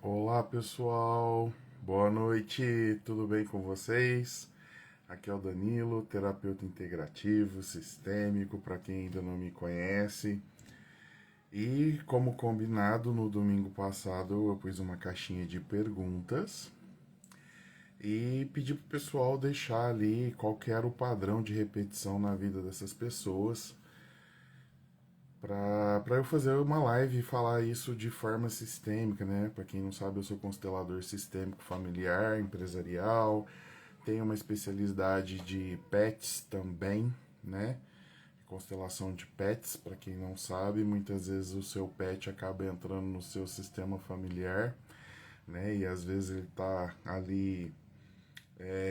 Olá pessoal, boa noite, tudo bem com vocês? Aqui é o Danilo, terapeuta integrativo, sistêmico, para quem ainda não me conhece. E como combinado, no domingo passado eu pus uma caixinha de perguntas e pedi pro pessoal deixar ali qual que era o padrão de repetição na vida dessas pessoas para eu fazer uma live e falar isso de forma sistêmica, né? Para quem não sabe, eu sou constelador sistêmico familiar, empresarial, tenho uma especialidade de pets também, né? Constelação de pets, para quem não sabe, muitas vezes o seu pet acaba entrando no seu sistema familiar, né? E às vezes ele está ali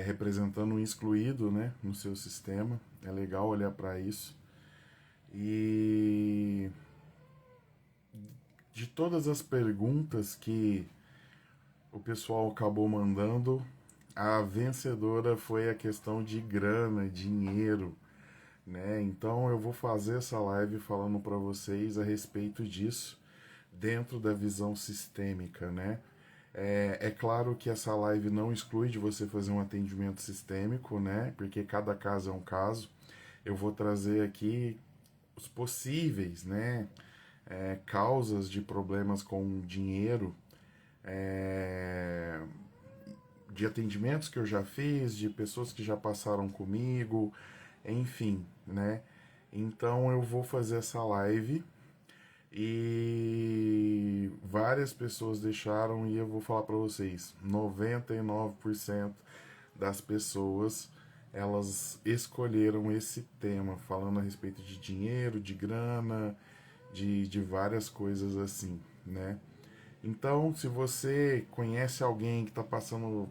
representando um excluído, né? No seu sistema. É legal olhar para isso. E de todas as perguntas que o pessoal acabou mandando, a vencedora foi a questão de grana, dinheiro, né? Então eu vou fazer essa live falando para vocês a respeito disso dentro da visão sistêmica, né? É claro que essa live não exclui de você fazer um atendimento sistêmico, né? Porque cada caso é um caso. Eu vou trazer aqui os possíveis, né? Causas de problemas com dinheiro, é, de atendimentos que eu já fiz, de pessoas que já passaram comigo, enfim, né? Então eu vou fazer essa live e várias pessoas deixaram e eu vou falar para vocês, 99% das pessoas elas escolheram esse tema, falando a respeito de dinheiro, de grana, de várias coisas assim, né? Então, se você conhece alguém que está passando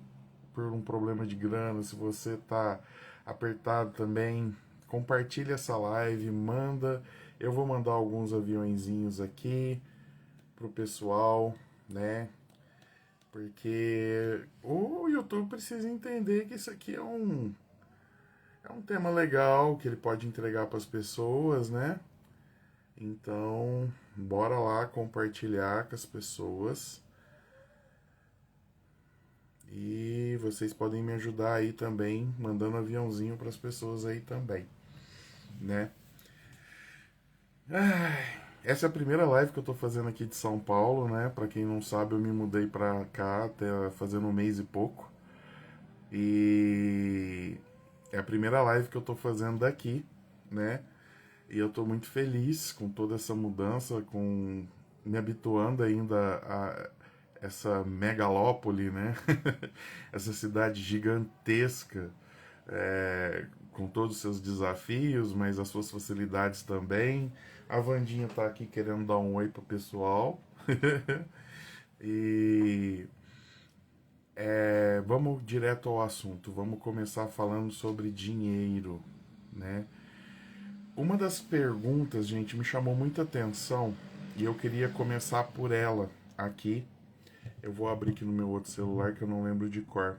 por um problema de grana, se você está apertado também, compartilha essa live, manda. Eu vou mandar alguns aviõezinhos aqui pro pessoal, né? Porque o YouTube precisa entender que isso aqui é um tema legal que ele pode entregar para as pessoas, né? Então, bora lá compartilhar com as pessoas. E vocês podem me ajudar aí também, mandando aviãozinho para as pessoas aí também, né? Essa é a primeira live que eu tô fazendo aqui de São Paulo, né? Para quem não sabe, eu me mudei pra cá até fazendo um mês e pouco. E é a primeira live que eu tô fazendo daqui, né? E eu tô muito feliz com toda essa mudança, com me habituando ainda a essa megalópole, né? Essa cidade gigantesca, com todos os seus desafios, mas as suas facilidades também. A Vandinha tá aqui querendo dar um oi pro pessoal. E vamos direto ao assunto. Vamos começar falando sobre dinheiro, né? Uma das perguntas, gente, me chamou muita atenção e eu queria começar por ela aqui. Eu vou abrir aqui no meu outro celular que eu não lembro de cor.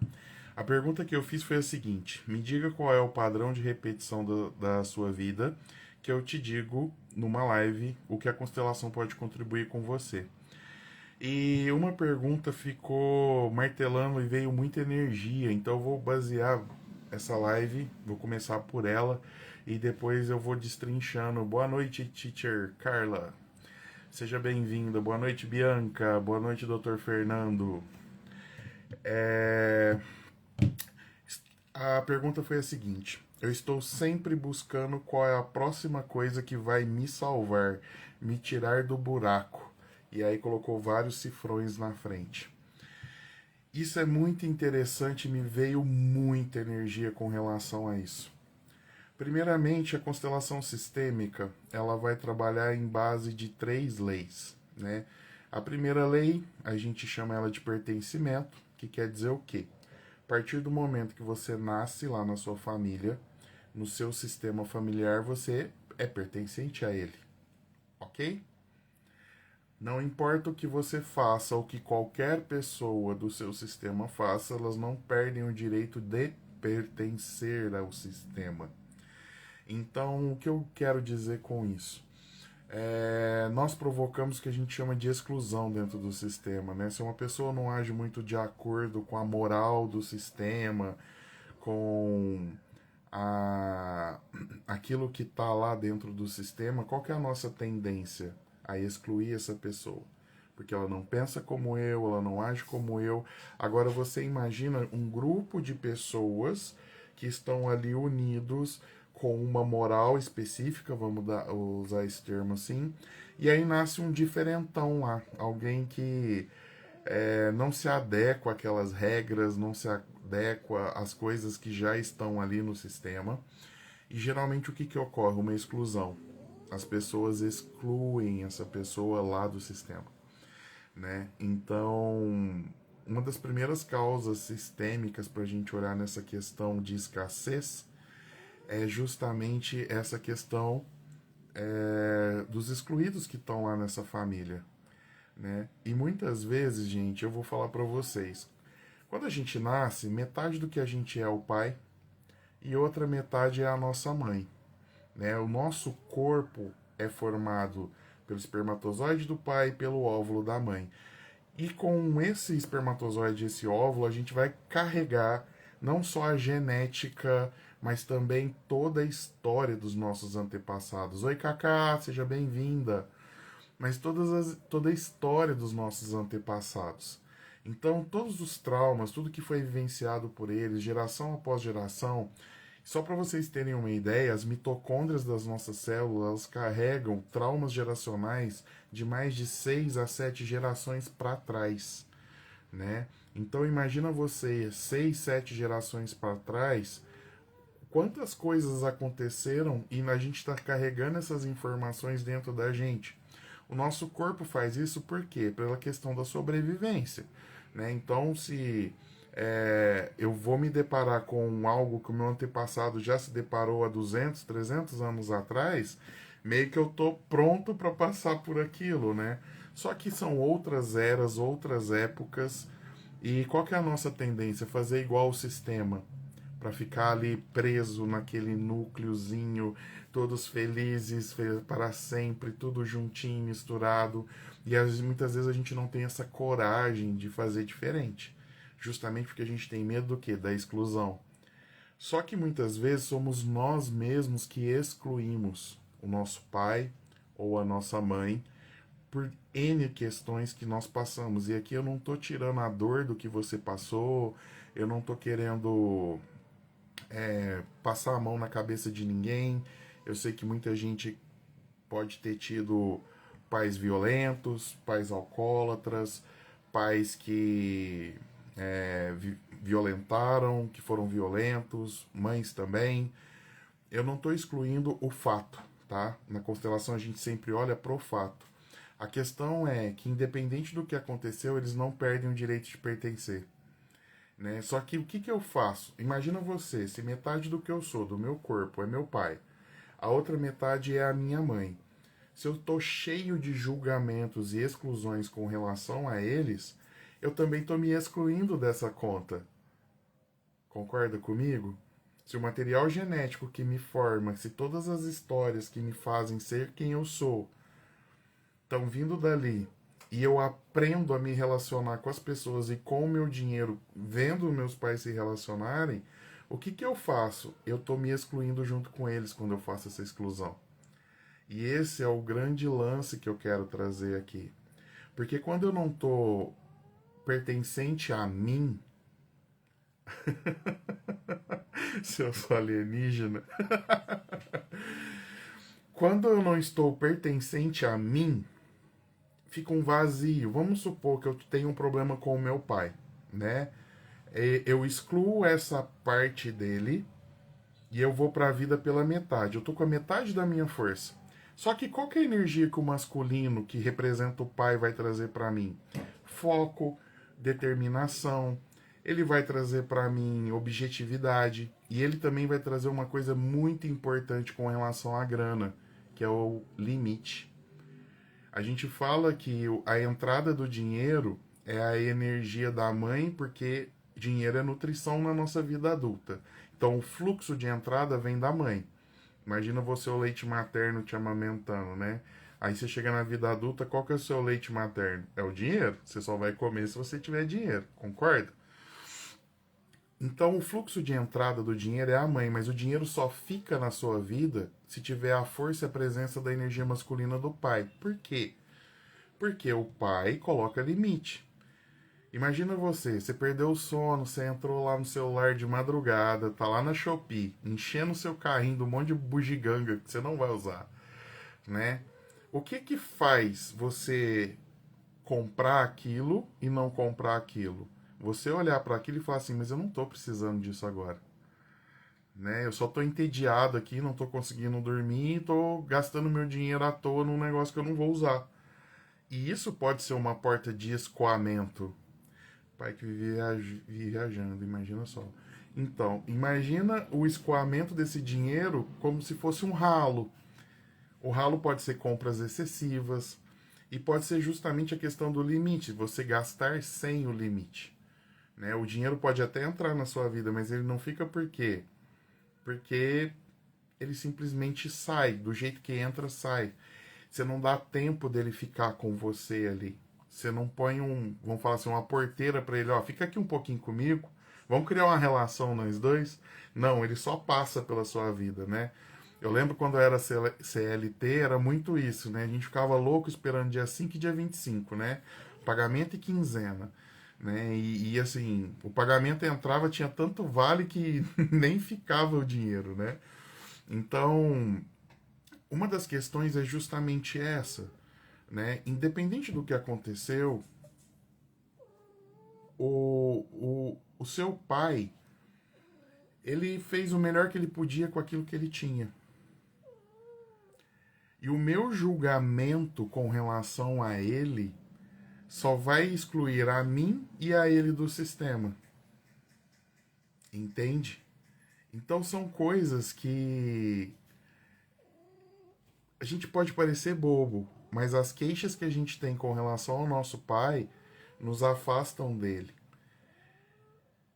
A pergunta que eu fiz foi a seguinte: me diga qual é o padrão de repetição da sua vida, que eu te digo numa live o que a constelação pode contribuir com você. E uma pergunta ficou martelando e veio muita energia, então eu vou basear essa live, vou começar por ela e depois eu vou destrinchando. Boa noite, teacher Carla. Seja bem-vinda. Boa noite, Bianca. Boa noite, doutor Fernando. É, A pergunta foi a seguinte: eu estou sempre buscando qual é a próxima coisa que vai me salvar, me tirar do buraco. E aí colocou vários cifrões na frente. Isso é muito interessante, me veio muita energia com relação a isso. Primeiramente, a constelação sistêmica, ela vai trabalhar em base de três leis, né? A primeira lei, a gente chama ela de pertencimento, que quer dizer o quê? A partir do momento que você nasce lá na sua família, no seu sistema familiar, você é pertencente a ele, ok? Não importa o que você faça ou que qualquer pessoa do seu sistema faça, elas não perdem o direito de pertencer ao sistema. Então, o que eu quero dizer com isso? nós provocamos o que a gente chama de exclusão dentro do sistema, né? Se uma pessoa não age muito de acordo com a moral do sistema, com aquilo que está lá dentro do sistema, qual que é a nossa tendência? A excluir essa pessoa. Porque ela não pensa como eu, ela não age como eu. Agora você imagina um grupo de pessoas que estão ali unidos com uma moral específica, vamos usar esse termo assim, e aí nasce um diferentão lá, alguém que não se adequa àquelas regras, não se adequa às coisas que já estão ali no sistema. E geralmente o que ocorre? Uma exclusão. As pessoas excluem essa pessoa lá do sistema, né? Então, uma das primeiras causas sistêmicas para a gente olhar nessa questão de escassez é justamente essa questão dos excluídos que estão lá nessa família, né? E muitas vezes, gente, eu vou falar para vocês, quando a gente nasce, metade do que a gente é o pai e outra metade é a nossa mãe, né? O nosso corpo é formado pelo espermatozoide do pai e pelo óvulo da mãe. E com esse espermatozoide, esse óvulo, a gente vai carregar não só a genética, mas também toda a história dos nossos antepassados. Oi, Cacá, seja bem-vinda. Mas toda a história dos nossos antepassados. Então, todos os traumas, tudo que foi vivenciado por eles, geração após geração, só para vocês terem uma ideia, as mitocôndrias das nossas células carregam traumas geracionais de mais de 6 a 7 gerações para trás, né? Então imagina você 6, 7 gerações para trás, quantas coisas aconteceram e a gente está carregando essas informações dentro da gente. O nosso corpo faz isso por quê? Pela questão da sobrevivência, né? Então, se eu vou me deparar com algo que o meu antepassado já se deparou há 200, 300 anos atrás, meio que eu tô pronto para passar por aquilo, né? Só que são outras eras, outras épocas, e qual que é a nossa tendência? Fazer igual o sistema, para ficar ali preso naquele núcleozinho, todos felizes para sempre, tudo juntinho, misturado. E muitas vezes a gente não tem essa coragem de fazer diferente, justamente porque a gente tem medo do quê? Da exclusão. Só que muitas vezes somos nós mesmos que excluímos o nosso pai ou a nossa mãe por N questões que nós passamos. E aqui eu não estou tirando a dor do que você passou, eu não estou querendo passar a mão na cabeça de ninguém. Eu sei que muita gente pode ter tido pais violentos, pais alcoólatras, pais que violentaram, que foram violentos, mães também. Eu não estou excluindo o fato, tá? Na constelação a gente sempre olha pro fato. A questão é que, independente do que aconteceu, eles não perdem o direito de pertencer. Né? Só que o que eu faço? Imagina você, se metade do que eu sou, do meu corpo, é meu pai, a outra metade é a minha mãe. Se eu estou cheio de julgamentos e exclusões com relação a eles, eu também estou me excluindo dessa conta. Concorda comigo? Se o material genético que me forma, se todas as histórias que me fazem ser quem eu sou estão vindo dali e eu aprendo a me relacionar com as pessoas e com o meu dinheiro, vendo meus pais se relacionarem, o que eu faço? Eu estou me excluindo junto com eles quando eu faço essa exclusão. E esse é o grande lance que eu quero trazer aqui. Porque quando eu não estou pertencente a mim, se eu sou alienígena, quando eu não estou pertencente a mim, fica um vazio. Vamos supor que eu tenho um problema com o meu pai, né? Eu excluo essa parte dele e eu vou para a vida pela metade. Eu tô com a metade da minha força. Só que qual que é a energia que o masculino, que representa o pai, vai trazer para mim? Foco, determinação. Ele vai trazer para mim objetividade e ele também vai trazer uma coisa muito importante com relação à grana, que é o limite. A gente fala que a entrada do dinheiro é a energia da mãe, porque dinheiro é nutrição na nossa vida adulta. Então o fluxo de entrada vem da mãe. Imagina você o leite materno te amamentando, né? Aí você chega na vida adulta, qual que é o seu leite materno? É o dinheiro. Você só vai comer se você tiver dinheiro, concorda? Então, o fluxo de entrada do dinheiro é a mãe, mas o dinheiro só fica na sua vida se tiver a força e a presença da energia masculina do pai. Por quê? Porque o pai coloca limite. Imagina você perdeu o sono, você entrou lá no celular de madrugada, tá lá na Shopee, enchendo o seu carrinho de um monte de bugiganga que você não vai usar, né? O que que faz você comprar aquilo e não comprar aquilo? Você olhar para aquilo e falar assim, mas eu não tô precisando disso agora, né? Eu só tô entediado aqui, não tô conseguindo dormir, tô gastando meu dinheiro à toa num negócio que eu não vou usar. E isso pode ser uma porta de escoamento. Pai que vive viajando, imagina só. Então, imagina o escoamento desse dinheiro como se fosse um ralo. O ralo pode ser compras excessivas e pode ser justamente a questão do limite, você gastar sem o limite. Né? O dinheiro pode até entrar na sua vida, mas ele não fica por quê? Porque ele simplesmente sai, do jeito que entra, sai. Você não dá tempo dele ficar com você ali. Você não põe vamos falar assim, uma porteira para ele, ó, fica aqui um pouquinho comigo, vamos criar uma relação nós dois. Não, ele só passa pela sua vida, né? Eu lembro quando eu era CLT, era muito isso, né? A gente ficava louco esperando dia 5 e dia 25, né? Pagamento e quinzena, né? E assim, o pagamento entrava, tinha tanto vale que nem ficava o dinheiro, né? Então, uma das questões é justamente essa, né? Independente do que aconteceu, o seu pai, ele fez o melhor que ele podia com aquilo que ele tinha. E o meu julgamento com relação a ele só vai excluir a mim e a ele do sistema. Entende? Então são coisas que a gente pode parecer bobo, mas as queixas que a gente tem com relação ao nosso pai nos afastam dele.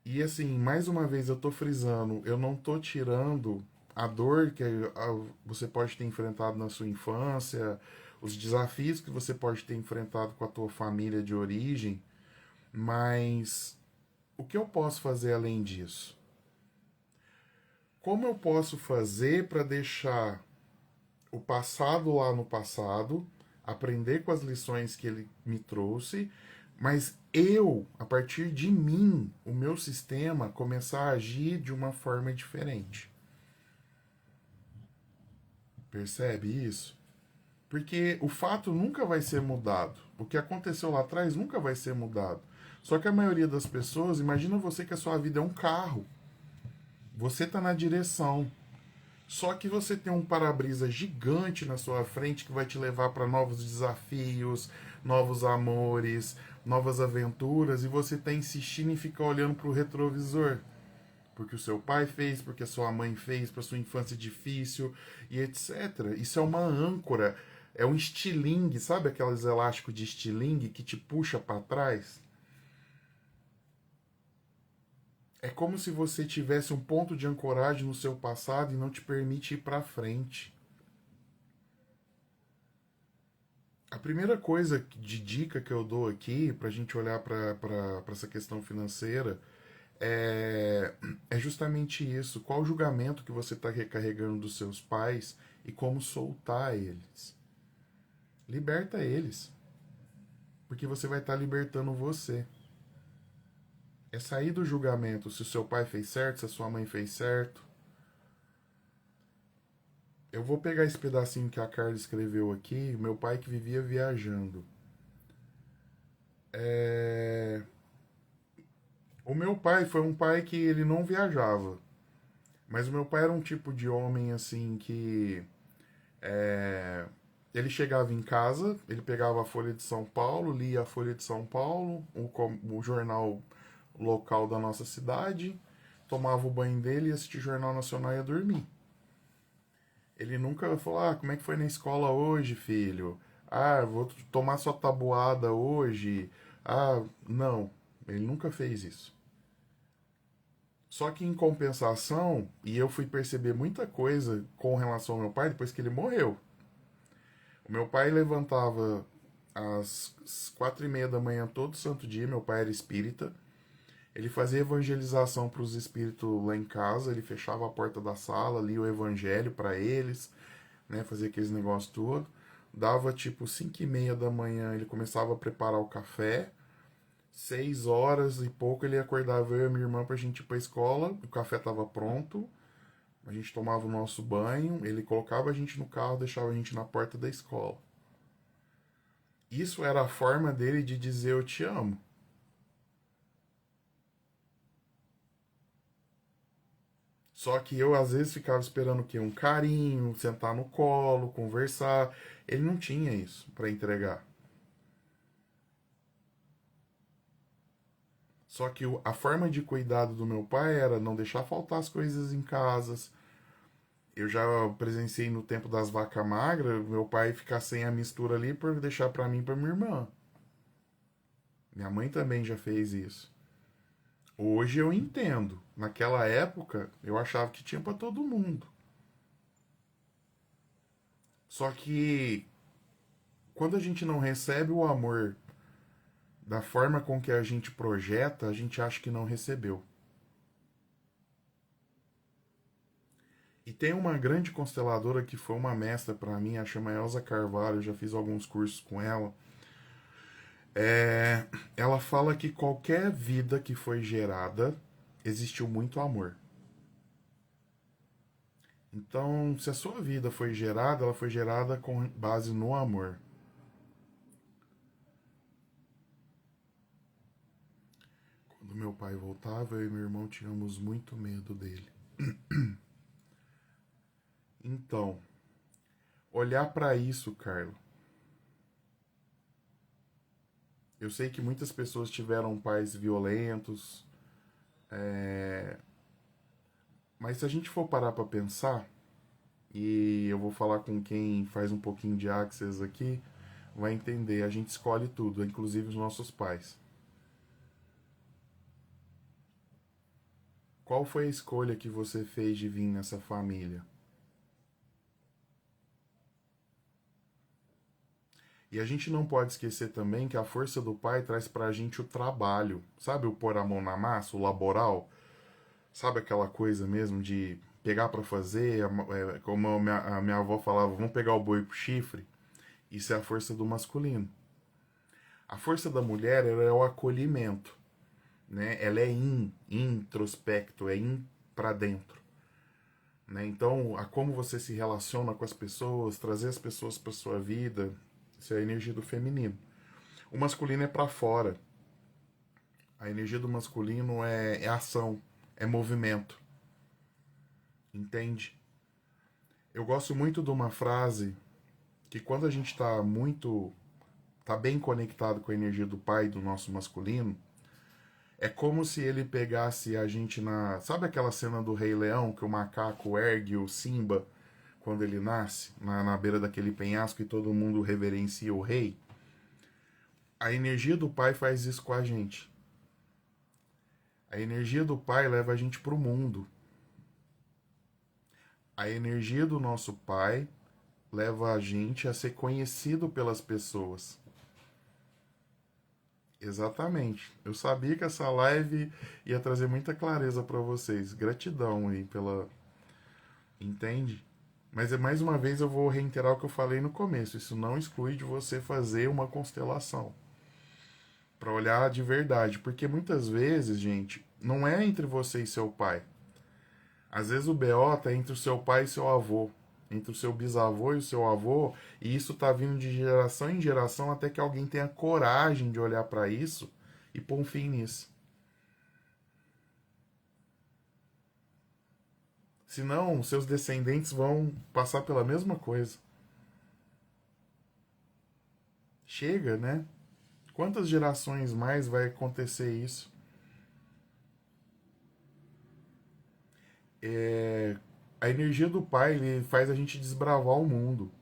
E assim, mais uma vez eu tô frisando, eu não tô tirando a dor que você pode ter enfrentado na sua infância, os desafios que você pode ter enfrentado com a tua família de origem, mas o que eu posso fazer além disso? Como eu posso fazer para deixar o passado lá no passado, aprender com as lições que ele me trouxe, mas eu, a partir de mim, o meu sistema começar a agir de uma forma diferente. Percebe isso? Porque o fato nunca vai ser mudado. O que aconteceu lá atrás nunca vai ser mudado. Só que a maioria das pessoas, imagina você que a sua vida é um carro. Você está na direção. Só que você tem um para-brisa gigante na sua frente que vai te levar para novos desafios, novos amores, novas aventuras, e você está insistindo em ficar olhando para o retrovisor. Porque o seu pai fez, porque a sua mãe fez, para sua infância difícil e etc. Isso é uma âncora, é um estilingue, sabe aqueles elásticos de estilingue que te puxa para trás? É como se você tivesse um ponto de ancoragem no seu passado e não te permite ir para frente. A primeira coisa de dica que eu dou aqui para a gente olhar para essa questão financeira é justamente isso. Qual o julgamento que você está recarregando dos seus pais e como soltar eles? Liberta eles, porque você vai estar libertando você. É sair do julgamento se o seu pai fez certo, se a sua mãe fez certo. Eu vou pegar esse pedacinho que a Carla escreveu aqui, meu pai que vivia viajando. É... O meu pai foi um pai que ele não viajava, mas o meu pai era um tipo de homem assim que ele chegava em casa, ele pegava a Folha de São Paulo, lia a Folha de São Paulo, o jornal local da nossa cidade, tomava o banho dele, ia assistir Jornal Nacional e ia dormir. Ele nunca falou, como é que foi na escola hoje, filho? Vou tomar sua tabuada hoje. Não, ele nunca fez isso. Só que em compensação, e eu fui perceber muita coisa com relação ao meu pai depois que ele morreu. O meu pai levantava às 4:30 da manhã todo santo dia. Meu pai era espírita. Ele fazia evangelização para os espíritos lá em casa. Ele fechava a porta da sala, lia o evangelho para eles, né? Fazia aqueles negócios todos. Dava tipo 5:30 da manhã, ele começava a preparar o café. 6 horas e pouco ele acordava eu e a minha irmã pra gente ir pra escola. O café tava pronto. A gente tomava o nosso banho. Ele colocava a gente no carro, deixava a gente na porta da escola. Isso era a forma dele de dizer eu te amo. Só que eu às vezes ficava esperando o quê? Um carinho, sentar no colo, conversar. Ele não tinha isso para entregar. Só que a forma de cuidado do meu pai era não deixar faltar as coisas em casa. Eu já presenciei no tempo das vacas magras, meu pai ficar sem a mistura ali por deixar para mim e para minha irmã. Minha mãe também já fez isso. Hoje eu entendo. Naquela época, eu achava que tinha para todo mundo. Só que quando a gente não recebe o amor da forma com que a gente projeta, a gente acha que não recebeu. E tem uma grande consteladora que foi uma mestra para mim, a chama Elza Carvalho, eu já fiz alguns cursos com ela. Ela fala que qualquer vida que foi gerada, existiu muito amor. Então, se a sua vida foi gerada, ela foi gerada com base no amor. Quando meu pai voltava, eu e meu irmão tínhamos muito medo dele. Então, olhar para isso, Carlos. Eu sei que muitas pessoas tiveram pais violentos, mas se a gente for parar para pensar, e eu vou falar com quem faz um pouquinho de Access aqui, vai entender. A gente escolhe tudo, inclusive os nossos pais. Qual foi a escolha que você fez de vir nessa família? E a gente não pode esquecer também que a força do pai traz pra gente o trabalho. Sabe o pôr a mão na massa, o laboral? Sabe aquela coisa mesmo de pegar para fazer? Como a minha avó falava, vamos pegar o boi pro chifre? Isso é a força do masculino. A força da mulher ela é o acolhimento, né? Ela é introspecto, é para dentro, né? Então, a como você se relaciona com as pessoas, trazer as pessoas para sua vida, isso é a energia do feminino. O masculino é para fora. A energia do masculino é ação, é movimento, entende? Eu gosto muito de uma frase que quando a gente tá bem conectado com a energia do pai do nosso masculino, é como se ele pegasse a gente na. Sabe aquela cena do Rei Leão que o macaco ergue o Simba quando ele nasce, na beira daquele penhasco e todo mundo reverencia o rei? A energia do pai faz isso com a gente. A energia do pai leva a gente pro mundo. A energia do nosso pai leva a gente a ser conhecido pelas pessoas. Exatamente. Eu sabia que essa live ia trazer muita clareza para vocês. Gratidão aí pela. Entende? Mas mais uma vez eu vou reiterar o que eu falei no começo. Isso não exclui de você fazer uma constelação para olhar de verdade, porque muitas vezes, gente, não é entre você e seu pai. Às vezes o BO tá entre o seu pai e seu avô, entre o seu bisavô e o seu avô, e isso tá vindo de geração em geração até que alguém tenha coragem de olhar para isso e pôr um fim nisso. Senão, seus descendentes vão passar pela mesma coisa. Chega, né? Quantas gerações mais vai acontecer isso? É, a energia do pai ele faz a gente desbravar o mundo.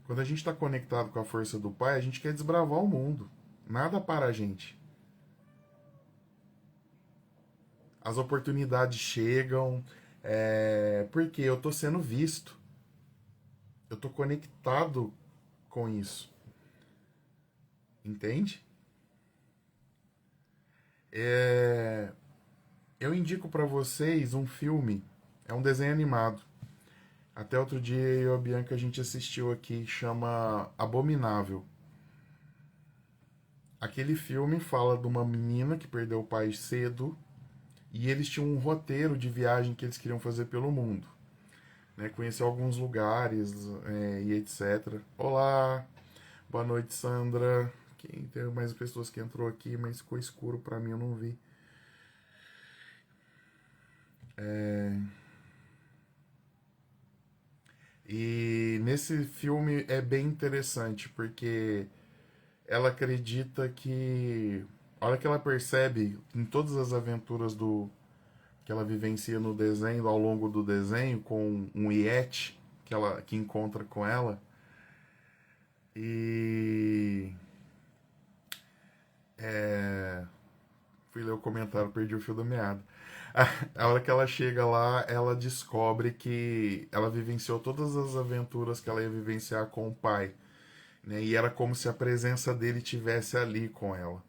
Quando a gente está conectado com a força do pai, a gente quer desbravar o mundo. Nada para a gente. As oportunidades chegam, porque eu estou sendo visto. Eu tô conectado com isso. Entende? É... Eu indico pra vocês um filme. É um desenho animado. Até outro dia eu e a Bianca a gente assistiu aqui, chama Abominável. Aquele filme fala de uma menina que perdeu o pai cedo e eles tinham um roteiro de viagem que eles queriam fazer pelo mundo, né? Conhecer alguns lugares e etc. Olá, boa noite, Sandra. Tem mais pessoas que entrou aqui, mas ficou escuro pra mim, eu não vi. E nesse filme é bem interessante porque ela acredita que a hora que ela percebe em todas as aventuras do que ela vivencia no desenho, ao longo do desenho, com um Yeti que encontra com ela. E fui ler o comentário, perdi o fio da meada. A hora que ela chega lá, ela descobre que ela vivenciou todas as aventuras que ela ia vivenciar com o pai, né? E era como se a presença dele tivesse ali com ela,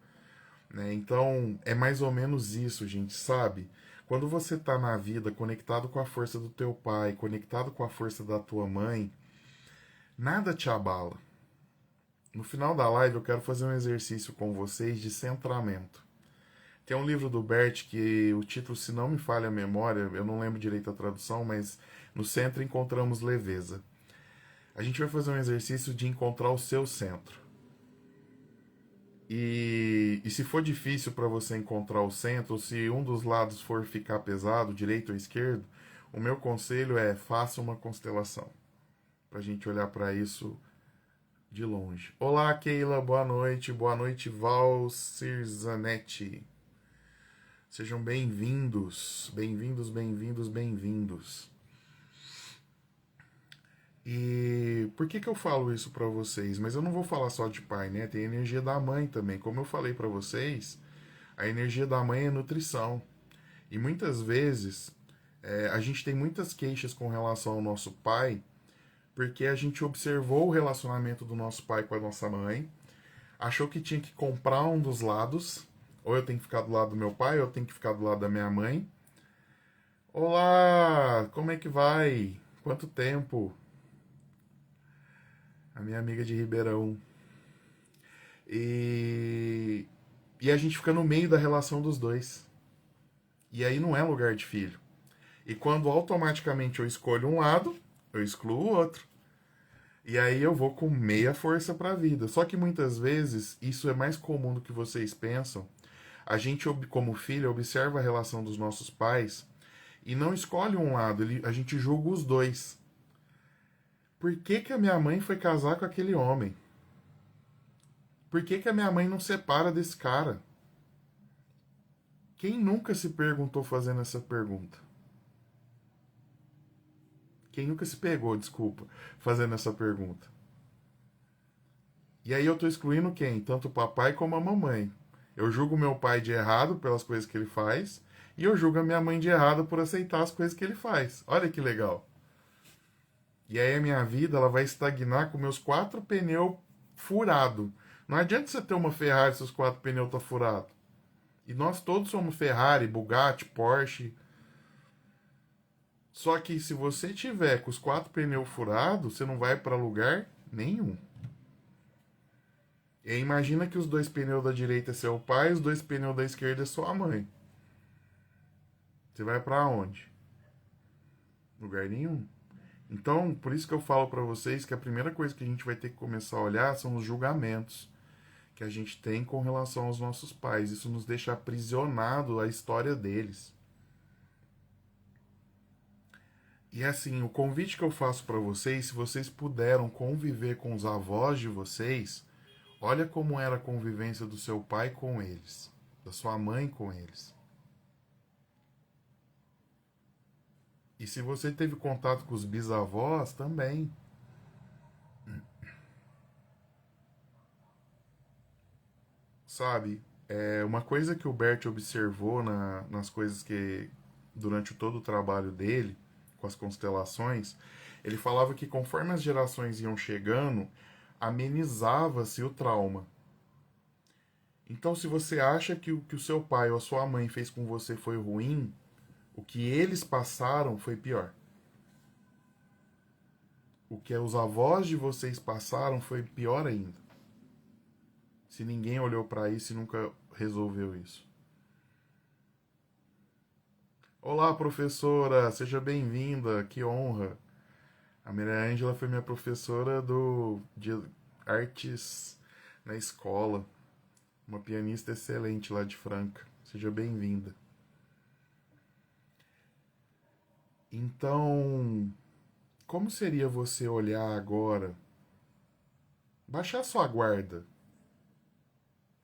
né? Então, é mais ou menos isso, gente, sabe? Quando você tá na vida conectado com a força do teu pai, conectado com a força da tua mãe, nada te abala. No final da live eu quero fazer um exercício com vocês de centramento. Tem um livro do Bert que o título, se não me falha a memória, eu não lembro direito a tradução, mas no centro encontramos leveza. A gente vai fazer um exercício de encontrar o seu centro. E se for difícil para você encontrar o centro, ou se um dos lados for ficar pesado, direito ou esquerdo, o meu conselho é faça uma constelação. Para a gente olhar para isso de longe. Olá, Keila, boa noite. Boa noite, Val Cirzanetti. Sejam bem-vindos, bem-vindos, bem-vindos, bem-vindos. E por que eu falo isso para vocês? Mas eu não vou falar só de pai, né? Tem a energia da mãe também. Como eu falei para vocês, a energia da mãe é nutrição. E muitas vezes a gente tem muitas queixas com relação ao nosso pai, porque a gente observou o relacionamento do nosso pai com a nossa mãe, achou que tinha que comprar um dos lados, ou eu tenho que ficar do lado do meu pai, ou eu tenho que ficar do lado da minha mãe. Olá, como é que vai? Quanto tempo? A minha amiga de Ribeirão. E, e a gente fica no meio da relação dos dois. E aí não é lugar de filho. E quando automaticamente eu escolho um lado, eu excluo o outro. E aí eu vou com meia força para a vida. Só que muitas vezes isso é mais comum do que vocês pensam. A gente, como filho, observa a relação dos nossos pais e não escolhe um lado, a gente julga os dois. Por que, que a minha mãe foi casar com aquele homem? Por que, que a minha mãe não separa desse cara? Quem nunca se perguntou fazendo essa pergunta? Quem nunca se pegou, desculpa, fazendo essa pergunta? E aí eu tô excluindo quem? Tanto o papai como a mamãe. Eu julgo meu pai de errado pelas coisas que ele faz e eu julgo a minha mãe de errado por aceitar as coisas que ele faz. Olha que legal. E aí a minha vida ela vai estagnar com meus 4 pneus furados. Não adianta você ter uma Ferrari se os 4 pneus estão furados. E nós todos somos Ferrari, Bugatti, Porsche. Só que se você tiver com os 4 pneus furados, você não vai para lugar nenhum. E imagina que os 2 pneus da direita é seu pai, os 2 pneus da esquerda é sua mãe. Você vai para onde? Lugar nenhum. Então, por isso que eu falo para vocês que a primeira coisa que a gente vai ter que começar a olhar são os julgamentos que a gente tem com relação aos nossos pais. Isso nos deixa aprisionado à história deles. E assim, o convite que eu faço para vocês, se vocês puderam conviver com os avós de vocês, olha como era a convivência do seu pai com eles, da sua mãe com eles. E se você teve contato com os bisavós, também. Sabe? É uma coisa que o Bert observou nas coisas que, durante todo o trabalho dele, com as constelações, Ele falava que conforme as gerações iam chegando, amenizava-se o trauma. Então, se você acha que o que o seu pai ou a sua mãe fez com você foi ruim, o que eles passaram foi pior. O que os avós de vocês passaram foi pior ainda. Se ninguém olhou para isso e nunca resolveu isso. Olá, professora, seja bem-vinda, que honra. A Maria Ângela foi minha professora de artes na escola. Uma pianista excelente lá de Franca. Seja bem-vinda. Então, como seria você olhar agora, baixar sua guarda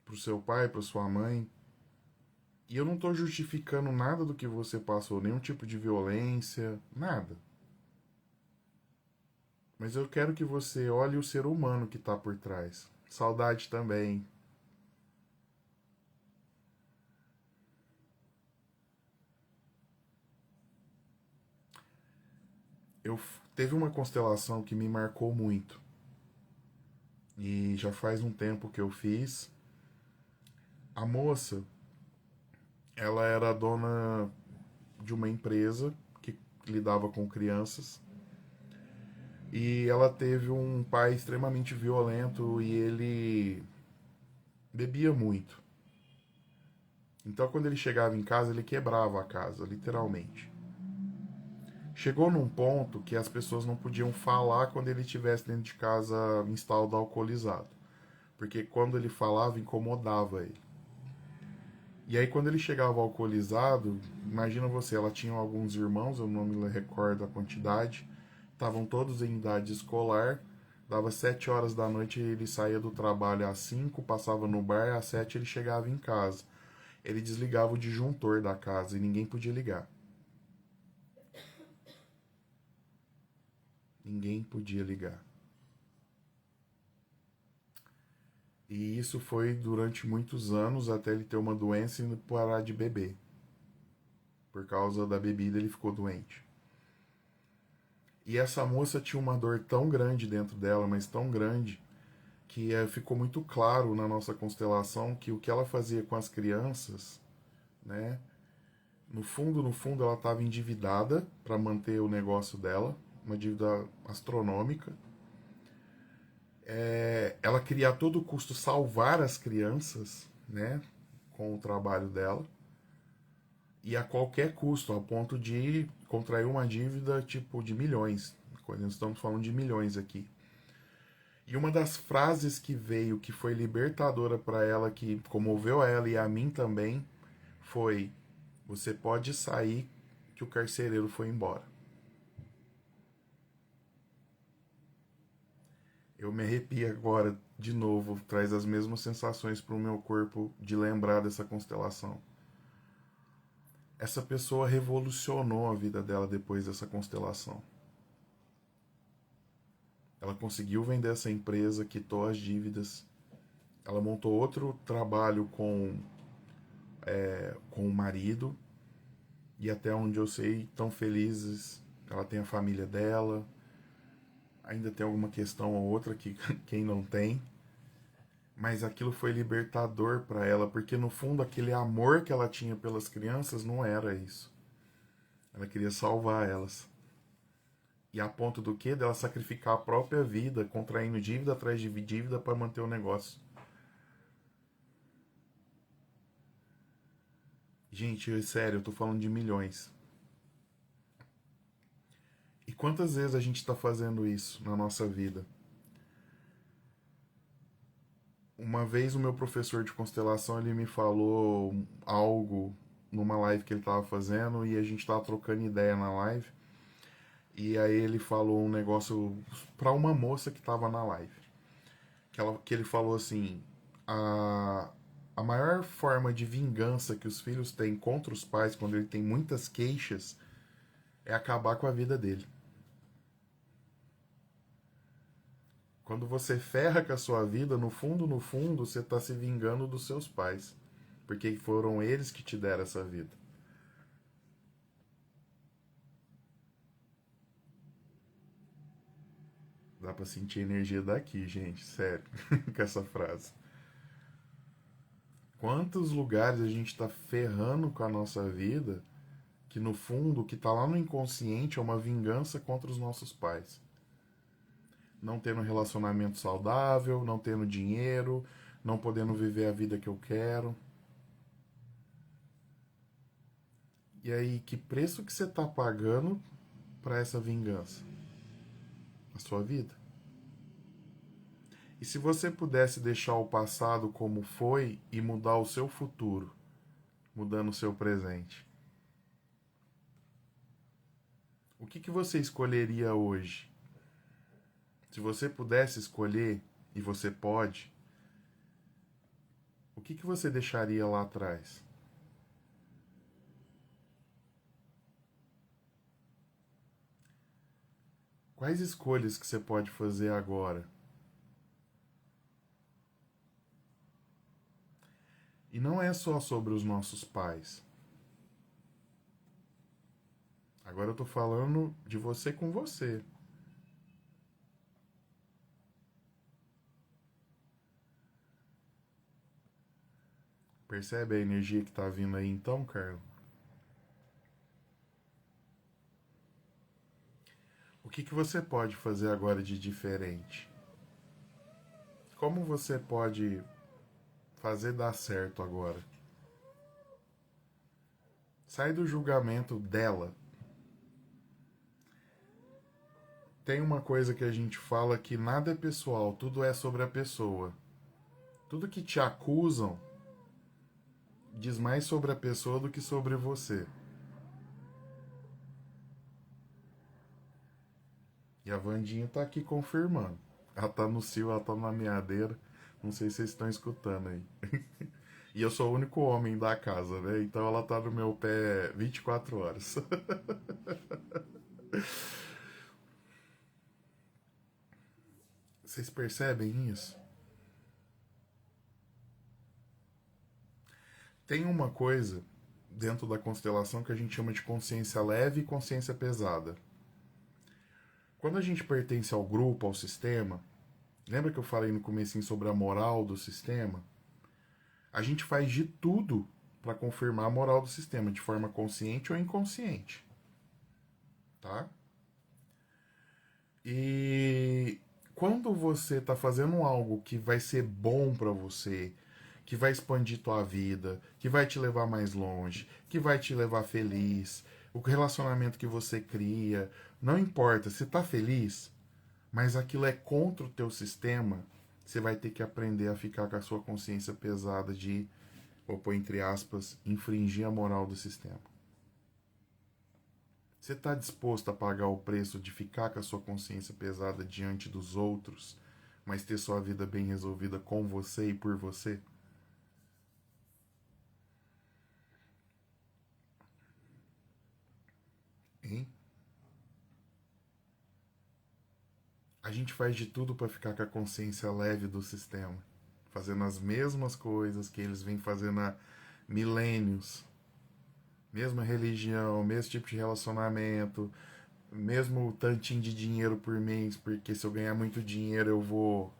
pro seu pai, pra sua mãe? E eu não tô justificando nada do que você passou, nenhum tipo de violência, nada. Mas eu quero que você olhe o ser humano que tá por trás. Saudade também. Eu teve uma constelação que me marcou muito. E já faz um tempo que eu fiz. A moça, ela era dona de uma empresa que lidava com crianças. E ela teve um pai extremamente violento e ele bebia muito. Então, quando ele chegava em casa, ele quebrava a casa, literalmente. Chegou num ponto que as pessoas não podiam falar quando ele estivesse dentro de casa em estado alcoolizado. Porque quando ele falava, incomodava ele. E aí, quando ele chegava alcoolizado, imagina você, ela tinha alguns irmãos, eu não me recordo a quantidade, estavam todos em idade escolar, dava 7 horas da noite, ele saía do trabalho às 5, passava no bar, às 7 ele chegava em casa. Ele desligava o disjuntor da casa e ninguém podia ligar. Ninguém podia ligar. E isso foi durante muitos anos até ele ter uma doença e parar de beber. Por causa da bebida ele ficou doente. E essa moça tinha uma dor tão grande dentro dela, mas tão grande, que ficou muito claro na nossa constelação que o que ela fazia com as crianças, né? No fundo, ela estava endividada para manter o negócio dela, uma dívida astronômica. Ela queria a todo custo salvar as crianças, né? Com o trabalho dela. E a qualquer custo, ao ponto de contrair uma dívida tipo de milhões. Nós estamos falando de milhões aqui. E uma das frases que veio, que foi libertadora para ela, que comoveu a ela e a mim também, foi: você pode sair, que o carcereiro foi embora. Eu me arrepio agora de novo, traz as mesmas sensações para o meu corpo de lembrar dessa constelação. Essa pessoa revolucionou a vida dela depois dessa constelação. Ela conseguiu vender essa empresa, quitou as dívidas. Ela montou outro trabalho com o marido. E até onde eu sei, tão felizes. Ela tem a família dela. Ainda tem alguma questão ou outra que quem não tem. Mas aquilo foi libertador para ela, porque no fundo aquele amor que ela tinha pelas crianças não era isso. Ela queria salvar elas. E a ponto do quê? Dela sacrificar a própria vida, contraindo dívida atrás de dívida para manter o negócio. Gente, sério, eu tô falando de milhões. E quantas vezes a gente está fazendo isso na nossa vida? Uma vez o meu professor de constelação ele me falou algo numa live que ele estava fazendo e a gente estava trocando ideia na live. E aí ele falou um negócio para uma moça que estava na live. Que ele falou assim: a, a maior forma de vingança que os filhos têm contra os pais quando ele tem muitas queixas é acabar com a vida dele. Quando você ferra com a sua vida, no fundo, você está se vingando dos seus pais. Porque foram eles que te deram essa vida. Dá pra sentir a energia daqui, gente, sério, com essa frase. Quantos lugares a gente tá ferrando com a nossa vida que no fundo o que tá lá no inconsciente é uma vingança contra os nossos pais. Não tendo um relacionamento saudável, não tendo dinheiro, não podendo viver a vida que eu quero. E aí, que preço que você tá pagando para essa vingança? A sua vida. E se você pudesse deixar o passado como foi e mudar o seu futuro, mudando o seu presente, o que você escolheria hoje? Se você pudesse escolher, e você pode, o que você deixaria lá atrás? Quais escolhas que você pode fazer agora? E não é só sobre os nossos pais. Agora eu tô falando de você com você. Percebe a energia que tá vindo aí então, Carlos? O que você pode fazer agora de diferente? Como você pode fazer dar certo agora? Sai do julgamento dela. Tem uma coisa que a gente fala que nada é pessoal, tudo é sobre a pessoa. Tudo que te acusam diz mais sobre a pessoa do que sobre você. E a Vandinha tá aqui confirmando. Ela tá no cio, ela tá na meadeira. Não sei se vocês estão escutando aí. E eu sou o único homem da casa, né? Então ela tá no meu pé 24 horas. Vocês percebem isso? Tem uma coisa dentro da constelação que a gente chama de consciência leve e consciência pesada. Quando a gente pertence ao grupo, ao sistema, lembra que eu falei no comecinho sobre a moral do sistema? A gente faz de tudo para confirmar a moral do sistema, de forma consciente ou inconsciente, tá? E quando você está fazendo algo que vai ser bom para você, que vai expandir tua vida, que vai te levar mais longe, que vai te levar feliz, o relacionamento que você cria, não importa, se tá feliz, mas aquilo é contra o teu sistema, você vai ter que aprender a ficar com a sua consciência pesada de, vou pôr entre aspas, infringir a moral do sistema. Você está disposto a pagar o preço de ficar com a sua consciência pesada diante dos outros, mas ter sua vida bem resolvida com você e por você? Hein? A gente faz de tudo para ficar com a consciência leve do sistema, fazendo as mesmas coisas que eles vêm fazendo há milênios. Mesma religião, mesmo tipo de relacionamento, mesmo tantinho de dinheiro por mês, porque se eu ganhar muito dinheiro eu vou.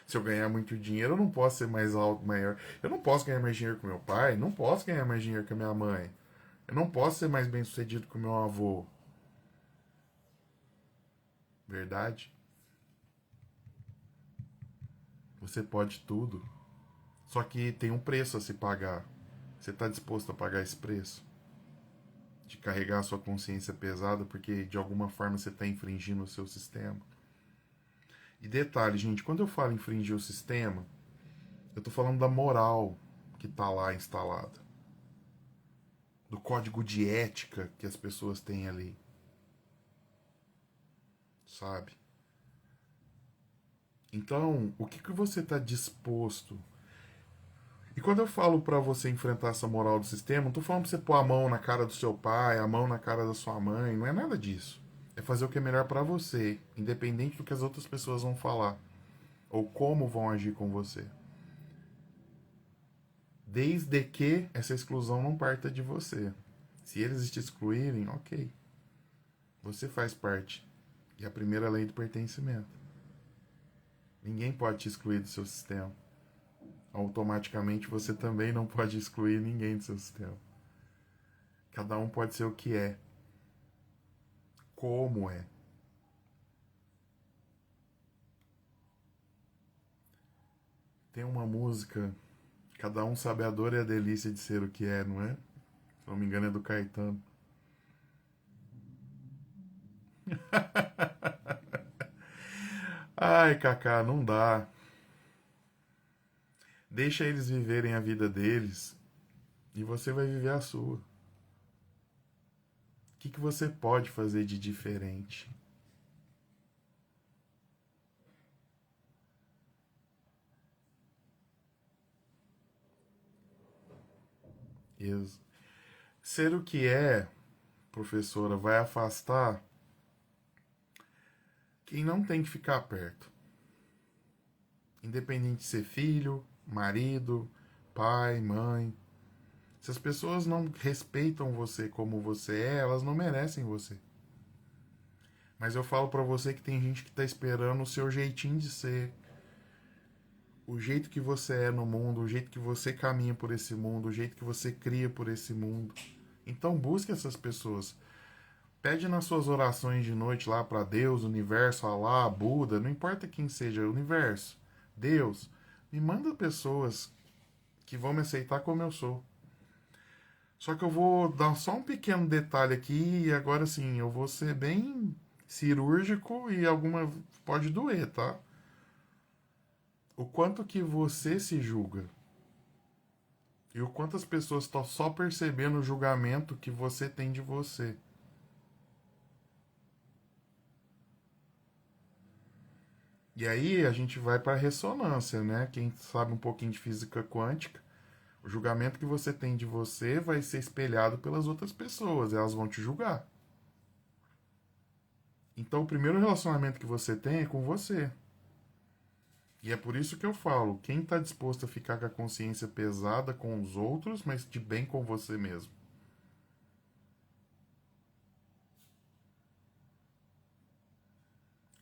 Se eu ganhar muito dinheiro, eu não posso ser mais alto, maior. Eu não posso ganhar mais dinheiro que meu pai, não posso ganhar mais dinheiro que a minha mãe. Eu não posso ser mais bem sucedido que o meu avô. Verdade? Você pode tudo. Só que tem um preço a se pagar. Você está disposto a pagar esse preço? De carregar a sua consciência pesada porque de alguma forma você está infringindo o seu sistema? E detalhe, gente, quando eu falo infringir o sistema, eu estou falando da moral que está lá instalada. Do código de ética que as pessoas têm ali. Sabe? Então, o que você está disposto? E quando eu falo para você enfrentar essa moral do sistema, não tô falando pra você pôr a mão na cara do seu pai, a mão na cara da sua mãe, não é nada disso. É fazer o que é melhor para você, independente do que as outras pessoas vão falar ou como vão agir com você. Desde que essa exclusão não parta de você. Se eles te excluírem, ok. Você faz parte E a primeira lei do pertencimento. Ninguém pode te excluir do seu sistema. Automaticamente você também não pode excluir ninguém do seu sistema. Cada um pode ser o que é, como é. Tem uma música, cada um sabe a dor e a delícia de ser o que é, não é? Se não me engano é do Caetano. Ai, Kaká, não dá. Deixa eles viverem a vida deles e você vai viver a sua. O que você pode fazer de diferente? Isso. Ser o que é, professora, vai afastar quem não tem que ficar perto. Independente de ser filho, marido, pai, mãe. Se as pessoas não respeitam você como você é, elas não merecem você. Mas eu falo pra você que tem gente que tá esperando o seu jeitinho de ser, o jeito que você é no mundo, o jeito que você caminha por esse mundo, o jeito que você cria por esse mundo. Então busque essas pessoas. Pede nas suas orações de noite lá para Deus, universo, Alá, Buda, não importa quem seja, universo, Deus, me manda pessoas que vão me aceitar como eu sou. Só que eu vou dar só um pequeno detalhe aqui e agora sim, eu vou ser bem cirúrgico e alguma pode doer, tá? O quanto que você se julga e o quanto as pessoas estão só percebendo o julgamento que você tem de você. E aí a gente vai para a ressonância, né? Quem sabe um pouquinho de física quântica, o julgamento que você tem de você vai ser espelhado pelas outras pessoas, elas vão te julgar. Então o primeiro relacionamento que você tem é com você. E é por isso que eu falo, quem está disposto a ficar com a consciência pesada com os outros, mas de bem com você mesmo.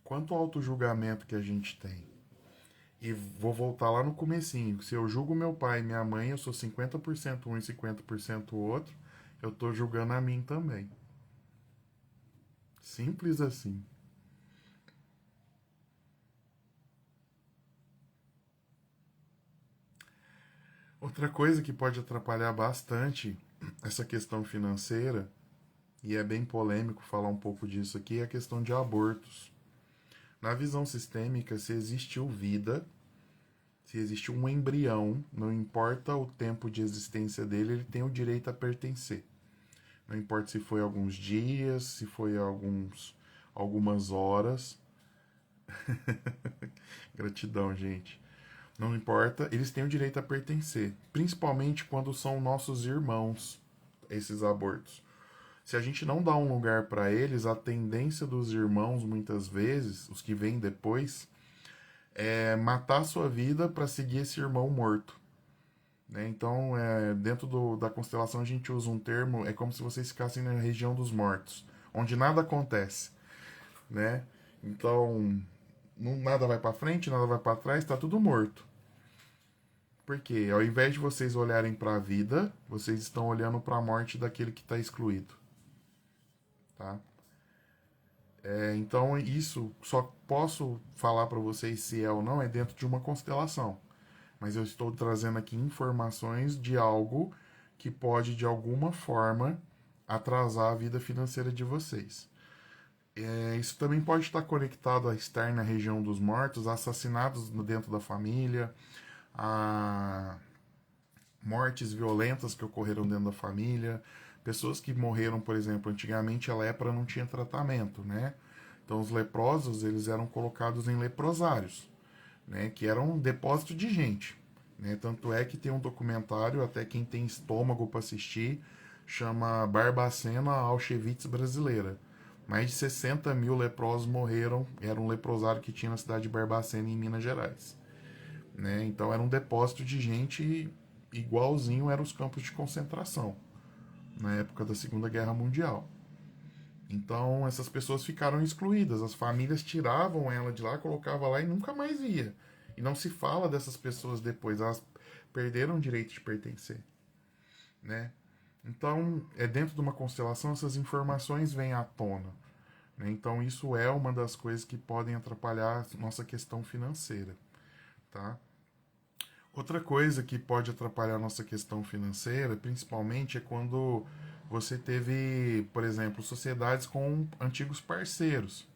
Quanto auto-julgamento que a gente tem. E vou voltar lá no comecinho. Se eu julgo meu pai e minha mãe, eu sou 50% um e 50% o outro, eu estou julgando a mim também. Simples assim. Outra coisa que pode atrapalhar bastante essa questão financeira, e é bem polêmico falar um pouco disso aqui, é a questão de abortos. Na visão sistêmica, se existiu vida, se existiu um embrião, não importa o tempo de existência dele, ele tem o direito a pertencer. Não importa se foi alguns dias, se foi algumas horas. Gratidão, gente. Não importa, eles têm o direito a pertencer, principalmente quando são nossos irmãos, esses abortos. Se a gente não dá um lugar para eles, a tendência dos irmãos, muitas vezes, os que vêm depois, é matar a sua vida para seguir esse irmão morto. Né? Então, dentro da constelação, a gente usa um termo, é como se vocês ficassem na região dos mortos, onde nada acontece. Né? Então, nada vai para frente, nada vai para trás, está tudo morto. Porque ao invés de vocês olharem para a vida, vocês estão olhando para a morte daquele que está excluído. Tá? Então, isso só posso falar para vocês se é ou não é dentro de uma constelação. Mas eu estou trazendo aqui informações de algo que pode, de alguma forma, atrasar a vida financeira de vocês. Isso também pode estar conectado a estar na região dos mortos, a assassinatos dentro da família, a mortes violentas que ocorreram dentro da família, pessoas que morreram, por exemplo, antigamente a lepra não tinha tratamento, né? Então os leprosos eles eram colocados em leprosários, né? Que eram um depósito de gente, né? Tanto é que tem um documentário, até quem tem estômago para assistir, chama Barbacena Auschwitz brasileira. Mais de 60 mil leprosos morreram, era um leprosário que tinha na cidade de Barbacena, em Minas Gerais. Né? Então era um depósito de gente igualzinho eram os campos de concentração, na época da Segunda Guerra Mundial. Então, essas pessoas ficaram excluídas. As famílias tiravam ela de lá, colocavam lá e nunca mais via. E não se fala dessas pessoas depois. Elas perderam o direito de pertencer, né? Então, dentro de uma constelação, essas informações vêm à tona, né? Então, isso é uma das coisas que podem atrapalhar a nossa questão financeira, tá? Outra coisa que pode atrapalhar a nossa questão financeira, principalmente, é quando você teve, por exemplo, sociedades com antigos parceiros,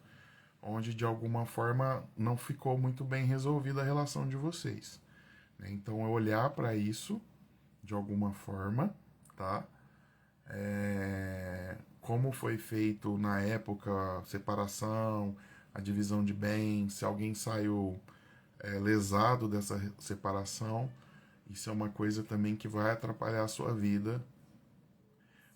onde de alguma forma não ficou muito bem resolvida a relação de vocês, né? Então, é olhar para isso de alguma forma, tá? Como foi feito na época a separação, a divisão de bens, se alguém saiu lesado dessa separação, isso é uma coisa também que vai atrapalhar a sua vida,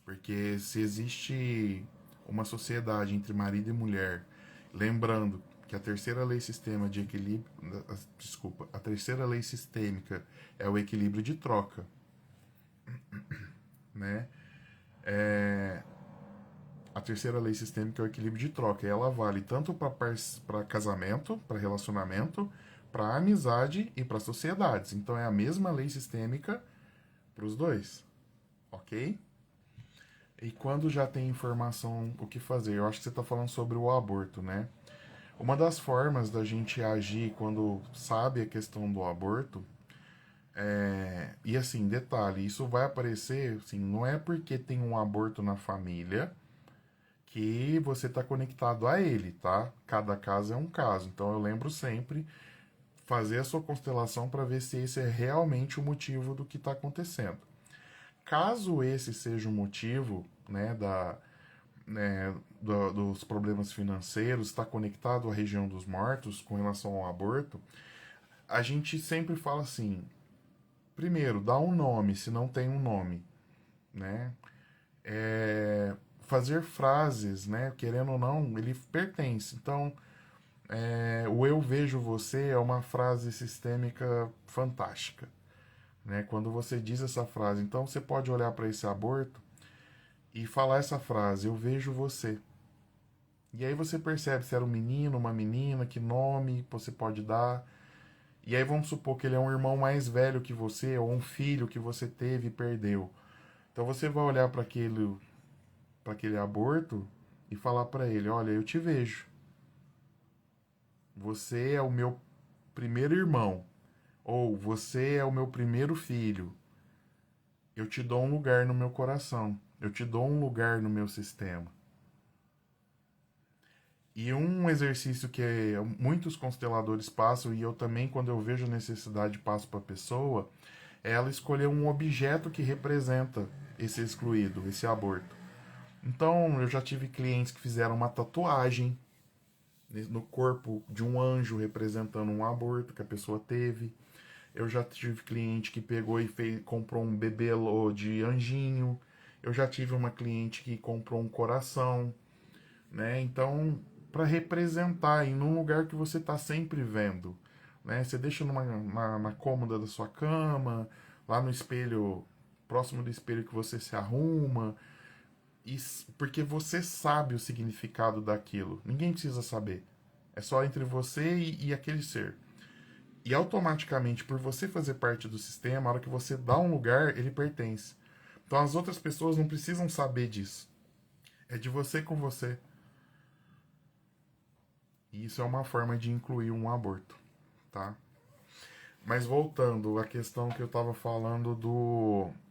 porque se existe uma sociedade entre marido e mulher, lembrando que a terceira lei sistema de equilíbrio, desculpa, a terceira lei sistêmica é o equilíbrio de troca, né? A terceira lei sistêmica é o equilíbrio de troca. E ela vale tanto para casamento, para relacionamento, para amizade e para sociedades. Então é a mesma lei sistêmica para os dois, ok? E quando já tem informação, o que fazer? Eu acho que você está falando sobre o aborto, né? Uma das formas da gente agir quando sabe a questão do aborto e assim, detalhe, isso vai aparecer, assim, não é porque tem um aborto na família que você está conectado a ele, tá? Cada caso é um caso. Então eu lembro sempre fazer a sua constelação para ver se esse é realmente o motivo do que está acontecendo. Caso esse seja o motivo, dos problemas financeiros, está conectado à região dos mortos com relação ao aborto, a gente sempre fala assim: primeiro, dá um nome, se não tem um nome, né? Fazer frases, né? Querendo ou não, ele pertence. Então, o eu vejo você é uma frase sistêmica fantástica, né? Quando você diz essa frase, então você pode olhar para esse aborto e falar essa frase: eu vejo você. E aí você percebe se era um menino, uma menina, que nome você pode dar. E aí vamos supor que ele é um irmão mais velho que você, ou um filho que você teve e perdeu. Então você vai olhar para aquele aborto e falar para ele: olha, eu te vejo. Você é o meu primeiro irmão. Ou você é o meu primeiro filho. Eu te dou um lugar no meu coração. Eu te dou um lugar no meu sistema. E um exercício que muitos consteladores passam, e eu também, quando eu vejo necessidade, passo para a pessoa, é ela escolher um objeto que representa esse excluído, esse aborto. Então, eu já tive clientes que fizeram uma tatuagem no corpo de um anjo representando um aborto que a pessoa teve. Eu já tive cliente que pegou e comprou um bebelô de anjinho. Eu já tive uma cliente que comprou um coração, né? Então, para representar em um lugar que você está sempre vendo, né? Você deixa na cômoda da sua cama, lá no espelho, próximo do espelho que você se arruma, porque você sabe o significado daquilo. Ninguém precisa saber. É só entre você e aquele ser. E automaticamente, por você fazer parte do sistema, a hora que você dá um lugar, ele pertence. Então as outras pessoas não precisam saber disso. É de você com você. E isso é uma forma de incluir um aborto, tá? Mas voltando à questão que eu estava falando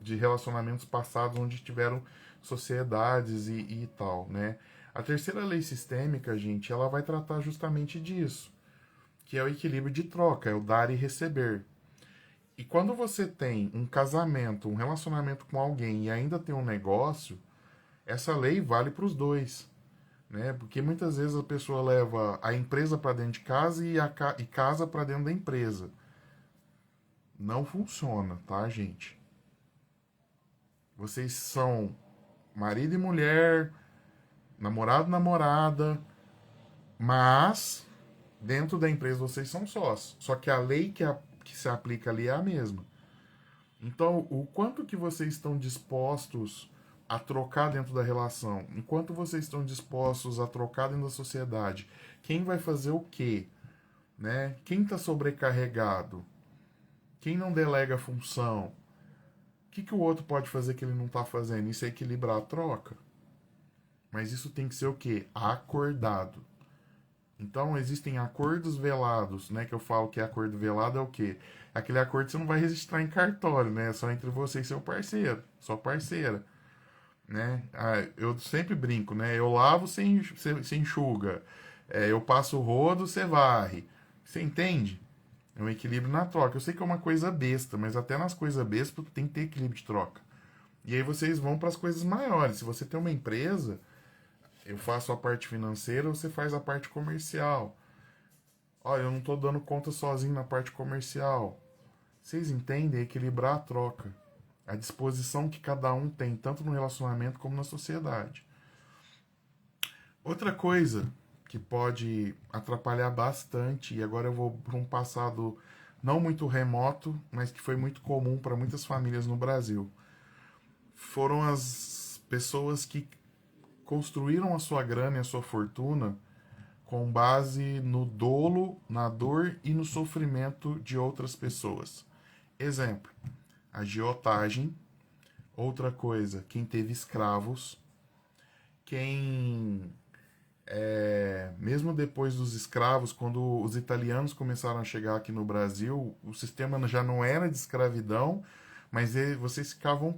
de relacionamentos passados onde tiveram sociedades e tal, né? A terceira lei sistêmica, gente, ela vai tratar justamente disso, que é o equilíbrio de troca, é o dar e receber. E quando você tem um casamento, um relacionamento com alguém e ainda tem um negócio, essa lei vale para os dois, né? Porque muitas vezes a pessoa leva a empresa para dentro de casa e casa para dentro da empresa. Não funciona, tá, gente? Vocês são marido e mulher, namorado e namorada, mas dentro da empresa vocês são sócios. Só que a lei que se aplica ali é a mesma. Então, o quanto que vocês estão dispostos a trocar dentro da relação? Enquanto vocês estão dispostos a trocar dentro da sociedade, quem vai fazer o quê? Né? Quem está sobrecarregado? Quem não delega a função? O que o outro pode fazer que ele não está fazendo? Isso é equilibrar a troca. Mas isso tem que ser o quê? Acordado. Então existem acordos velados, né? Que eu falo que acordo velado é o quê? Aquele acordo que você não vai registrar em cartório, né? É só entre você e seu parceiro, sua parceira, né? Eu sempre brinco, né? Eu lavo, você enxuga. Eu passo o rodo, você varre. Você entende? É um equilíbrio na troca. Eu sei que é uma coisa besta, mas até nas coisas bestas tem que ter equilíbrio de troca. E aí vocês vão para as coisas maiores. Se você tem uma empresa, eu faço a parte financeira, você faz a parte comercial. Olha, eu não estou dando conta sozinho na parte comercial. Vocês entendem? É equilibrar a troca. A disposição que cada um tem, tanto no relacionamento como na sociedade. Outra coisa que pode atrapalhar bastante, e agora eu vou para um passado não muito remoto, mas que foi muito comum para muitas famílias no Brasil, foram as pessoas que construíram a sua grana e a sua fortuna com base no dolo, na dor e no sofrimento de outras pessoas. Exemplo, agiotagem. Outra coisa, quem teve escravos, quem mesmo depois dos escravos, quando os italianos começaram a chegar aqui no Brasil, o sistema já não era de escravidão, mas vocês ficavam,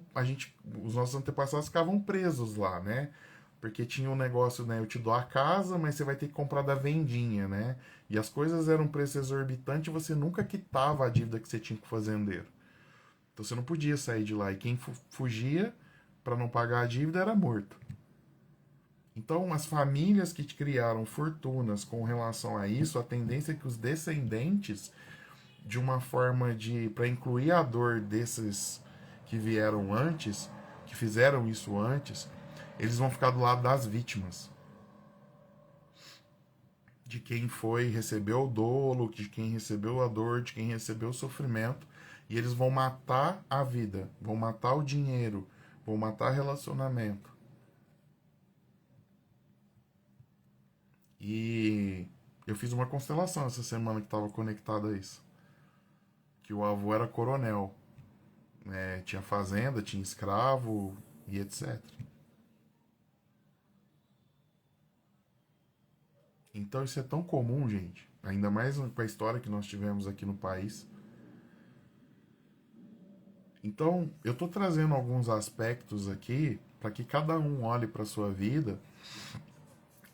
os nossos antepassados ficavam presos lá, né? Porque tinha um negócio, né? Eu te dou a casa, mas você vai ter que comprar da vendinha, né? E as coisas eram um preço exorbitante e você nunca quitava a dívida que você tinha com o fazendeiro. Então você não podia sair de lá. E quem fugia para não pagar a dívida era morto. Então, as famílias que criaram fortunas com relação a isso, a tendência é que os descendentes, de uma forma de para incluir a dor desses que vieram antes, que fizeram isso antes, eles vão ficar do lado das vítimas. De quem foi, recebeu o dolo, de quem recebeu a dor, de quem recebeu o sofrimento, e eles vão matar a vida, vão matar o dinheiro, vão matar relacionamento. E eu fiz uma constelação essa semana que estava conectada a isso. Que o avô era coronel. Né? Tinha fazenda, tinha escravo e etc. Então isso é tão comum, gente. Ainda mais com a história que nós tivemos aqui no país. Então, eu estou trazendo alguns aspectos aqui para que cada um olhe para a sua vida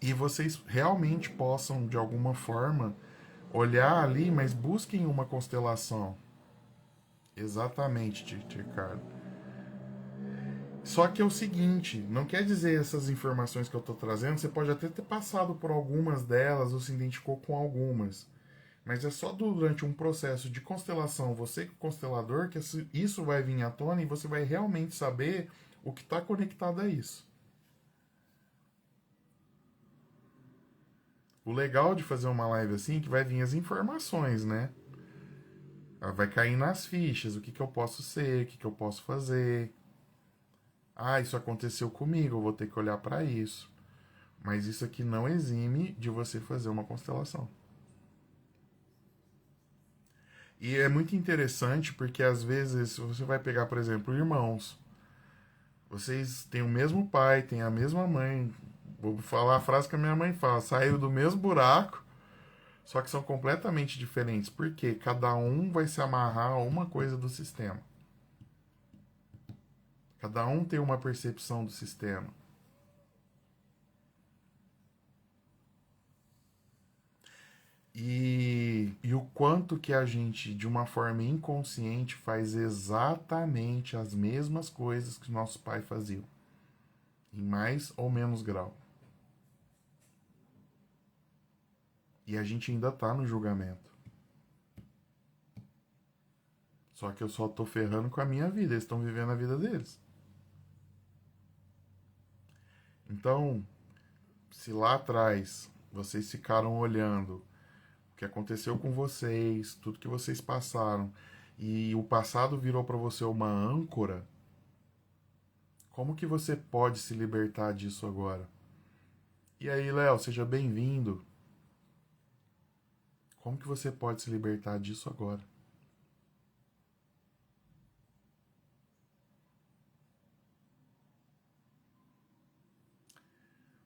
e vocês realmente possam, de alguma forma, olhar ali, mas busquem uma constelação. Exatamente, Ricardo. Só que é o seguinte, não quer dizer essas informações que eu estou trazendo, você pode até ter passado por algumas delas ou se identificou com algumas. Mas é só durante um processo de constelação, você que é constelador, que isso vai vir à tona e você vai realmente saber o que está conectado a isso. O legal de fazer uma live assim é que vai vir as informações, né? Vai cair nas fichas, o que eu posso ser, o que eu posso fazer. Ah, isso aconteceu comigo, eu vou ter que olhar para isso. Mas isso aqui não exime de você fazer uma constelação. E é muito interessante porque às vezes você vai pegar, por exemplo, irmãos. Vocês têm o mesmo pai, têm a mesma mãe. Vou falar a frase que a minha mãe fala: saíram do mesmo buraco, só que são completamente diferentes. Porque cada um vai se amarrar a uma coisa do sistema. Cada um tem uma percepção do sistema. E o quanto que a gente, de uma forma inconsciente, faz exatamente as mesmas coisas que nossos pais faziam, em mais ou menos grau. E a gente ainda tá no julgamento. Só que eu só tô ferrando com a minha vida, eles estão vivendo a vida deles. Então, se lá atrás vocês ficaram olhando o que aconteceu com vocês, tudo que vocês passaram, e o passado virou para você uma âncora, Como que você pode se libertar disso agora? E aí, Léo, seja bem-vindo. Como que você pode se libertar disso agora?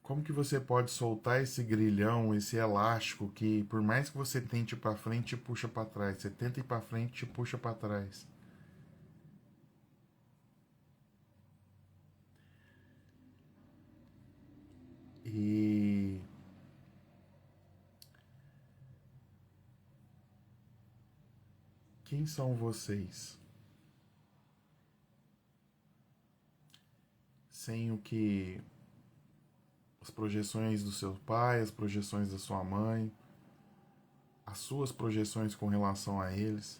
Como que você pode soltar esse grilhão, esse elástico que, por mais que você tente ir para frente, te puxa para trás. Você tenta ir para frente, te puxa para trás. E quem são vocês? Sem o que as projeções do seu pai, as projeções da sua mãe, as suas projeções com relação a eles.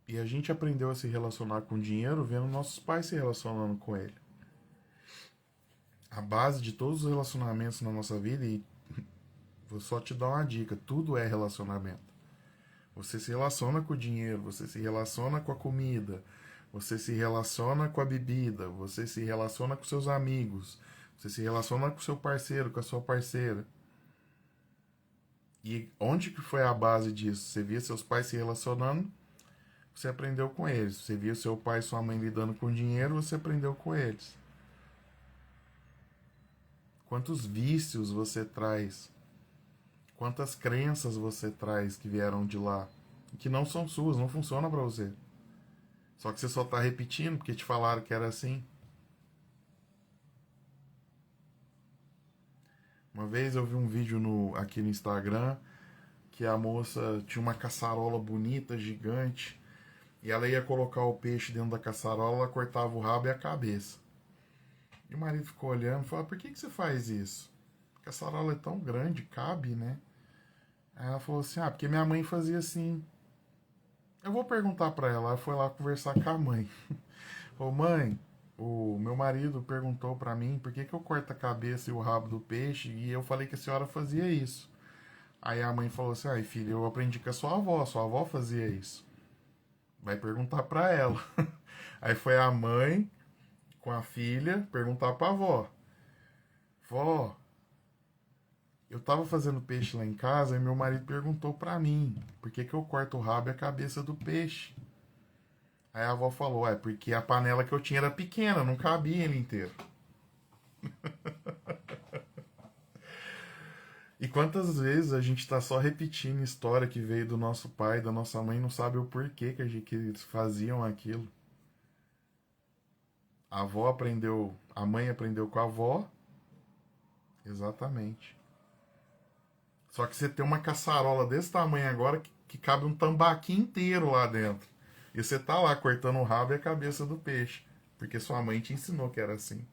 E a gente aprendeu a se relacionar com o dinheiro vendo nossos pais se relacionando com ele. A base de todos os relacionamentos na nossa vida, e vou só te dar uma dica, tudo é relacionamento. Você se relaciona com o dinheiro, você se relaciona com a comida, você se relaciona com a bebida, você se relaciona com seus amigos, você se relaciona com seu parceiro, com a sua parceira. E onde que foi a base disso? Você via seus pais se relacionando, você aprendeu com eles. Você via seu pai e sua mãe lidando com dinheiro, você aprendeu com eles. Quantos vícios você traz? Quantas crenças você traz que vieram de lá? Que não são suas, não funcionam para você. Só que você só tá repetindo porque te falaram que era assim. Uma vez eu vi um vídeo aqui no Instagram que a moça tinha uma caçarola bonita, gigante, e ela ia colocar o peixe dentro da caçarola, ela cortava o rabo e a cabeça. E o marido ficou olhando e falou: por que você faz isso? A caçarola é tão grande, cabe, né? Aí ela falou assim: porque minha mãe fazia assim. Eu vou perguntar pra ela. Ela foi lá conversar com a mãe. Falou: mãe, o meu marido perguntou pra mim por que eu corto a cabeça e o rabo do peixe e eu falei que a senhora fazia isso. Aí a mãe falou assim: ai filho, eu aprendi com a sua avó fazia isso. Vai perguntar pra ela. Aí foi a mãe com a filha perguntar pra avó: vó, eu tava fazendo peixe lá em casa e meu marido perguntou pra mim por que eu corto o rabo e a cabeça do peixe. Aí a avó falou: é porque a panela que eu tinha era pequena, não cabia ele inteiro. E quantas vezes a gente tá só repetindo história que veio do nosso pai, da nossa mãe, não sabe o porquê que eles faziam aquilo. A avó aprendeu, a mãe aprendeu com a avó, exatamente. Só que você tem uma caçarola desse tamanho agora que cabe um tambaqui inteiro lá dentro. E você tá lá cortando o rabo e a cabeça do peixe. Porque sua mãe te ensinou que era assim.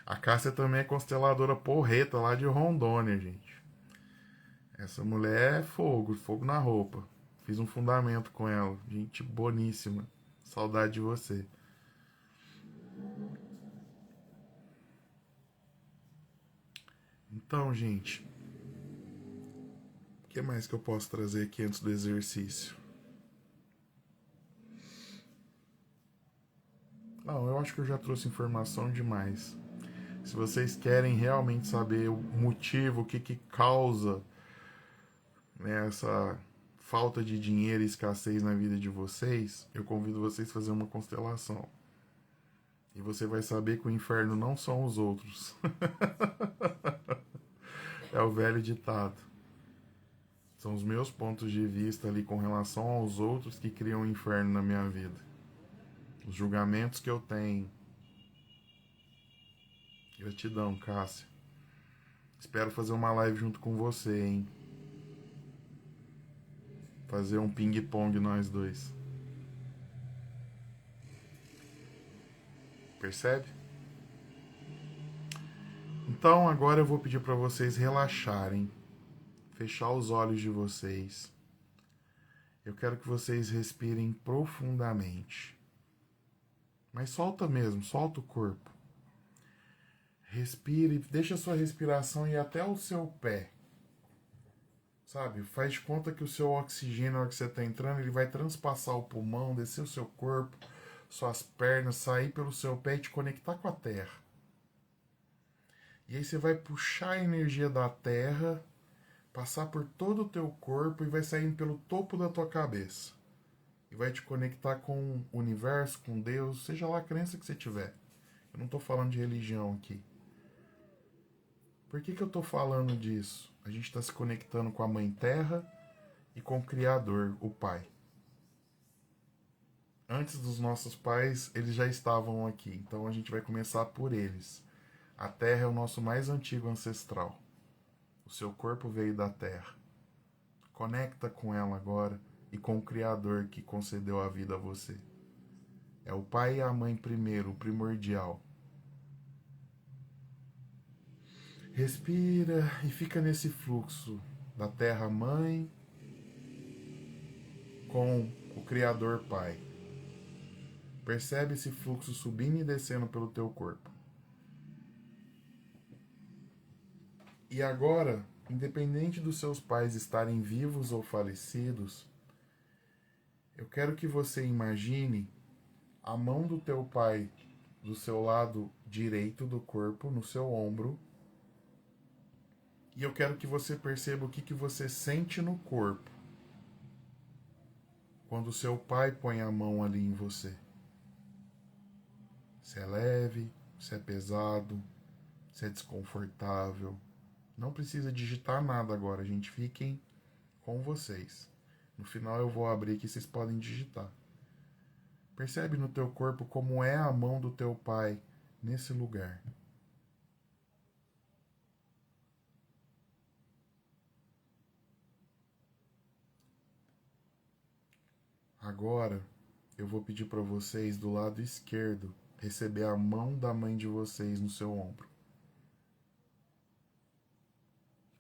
A Cássia também é consteladora porreta lá de Rondônia, gente. Essa mulher é fogo, fogo na roupa. Fiz um fundamento com ela. Gente boníssima. Saudade de você. Então, gente, o que mais que eu posso trazer aqui antes do exercício? Não, eu acho que eu já trouxe informação demais. Se vocês querem realmente saber o motivo, o que causa, né, essa falta de dinheiro e escassez na vida de vocês, eu convido vocês a fazer uma constelação. E você vai saber que o inferno não são os outros. É o velho ditado. São os meus pontos de vista ali com relação aos outros que criam o inferno na minha vida. Os julgamentos que eu tenho. Gratidão, Cássia. Espero fazer uma live junto com você, hein? Fazer um ping-pong nós dois. Percebe? Então agora eu vou pedir para vocês relaxarem, fechar os olhos de vocês. Eu quero que vocês respirem profundamente. Mas solta mesmo, solta o corpo. Respire, deixa a sua respiração ir até o seu pé. Sabe? Faz de conta que o seu oxigênio, na hora que você está entrando, ele vai transpassar o pulmão, descer o seu corpo, suas pernas, sair pelo seu pé e te conectar com a terra. E aí você vai puxar a energia da terra, passar por todo o teu corpo e vai saindo pelo topo da tua cabeça. E vai te conectar com o universo, com Deus, seja lá a crença que você tiver. Eu não estou falando de religião aqui. Por que eu estou falando disso? A gente está se conectando com a Mãe Terra e com o Criador, o Pai. Antes dos nossos pais, eles já estavam aqui, então a gente vai começar por eles. A Terra é o nosso mais antigo ancestral. O seu corpo veio da Terra. Conecta com ela agora e com o Criador que concedeu a vida a você. É o pai e a mãe primeiro, o primordial. Respira e fica nesse fluxo da Terra Mãe com o Criador Pai. Percebe esse fluxo subindo e descendo pelo teu corpo. E agora, independente dos seus pais estarem vivos ou falecidos, eu quero que você imagine a mão do teu pai do seu lado direito do corpo, no seu ombro. E eu quero que você perceba o que você sente no corpo quando o seu pai põe a mão ali em você. Se é leve, se é pesado, se é desconfortável. Não precisa digitar nada agora, gente. Fiquem com vocês. No final eu vou abrir que vocês podem digitar. Percebe no teu corpo como é a mão do teu pai nesse lugar. Agora eu vou pedir para vocês do lado esquerdo receber a mão da mãe de vocês no seu ombro.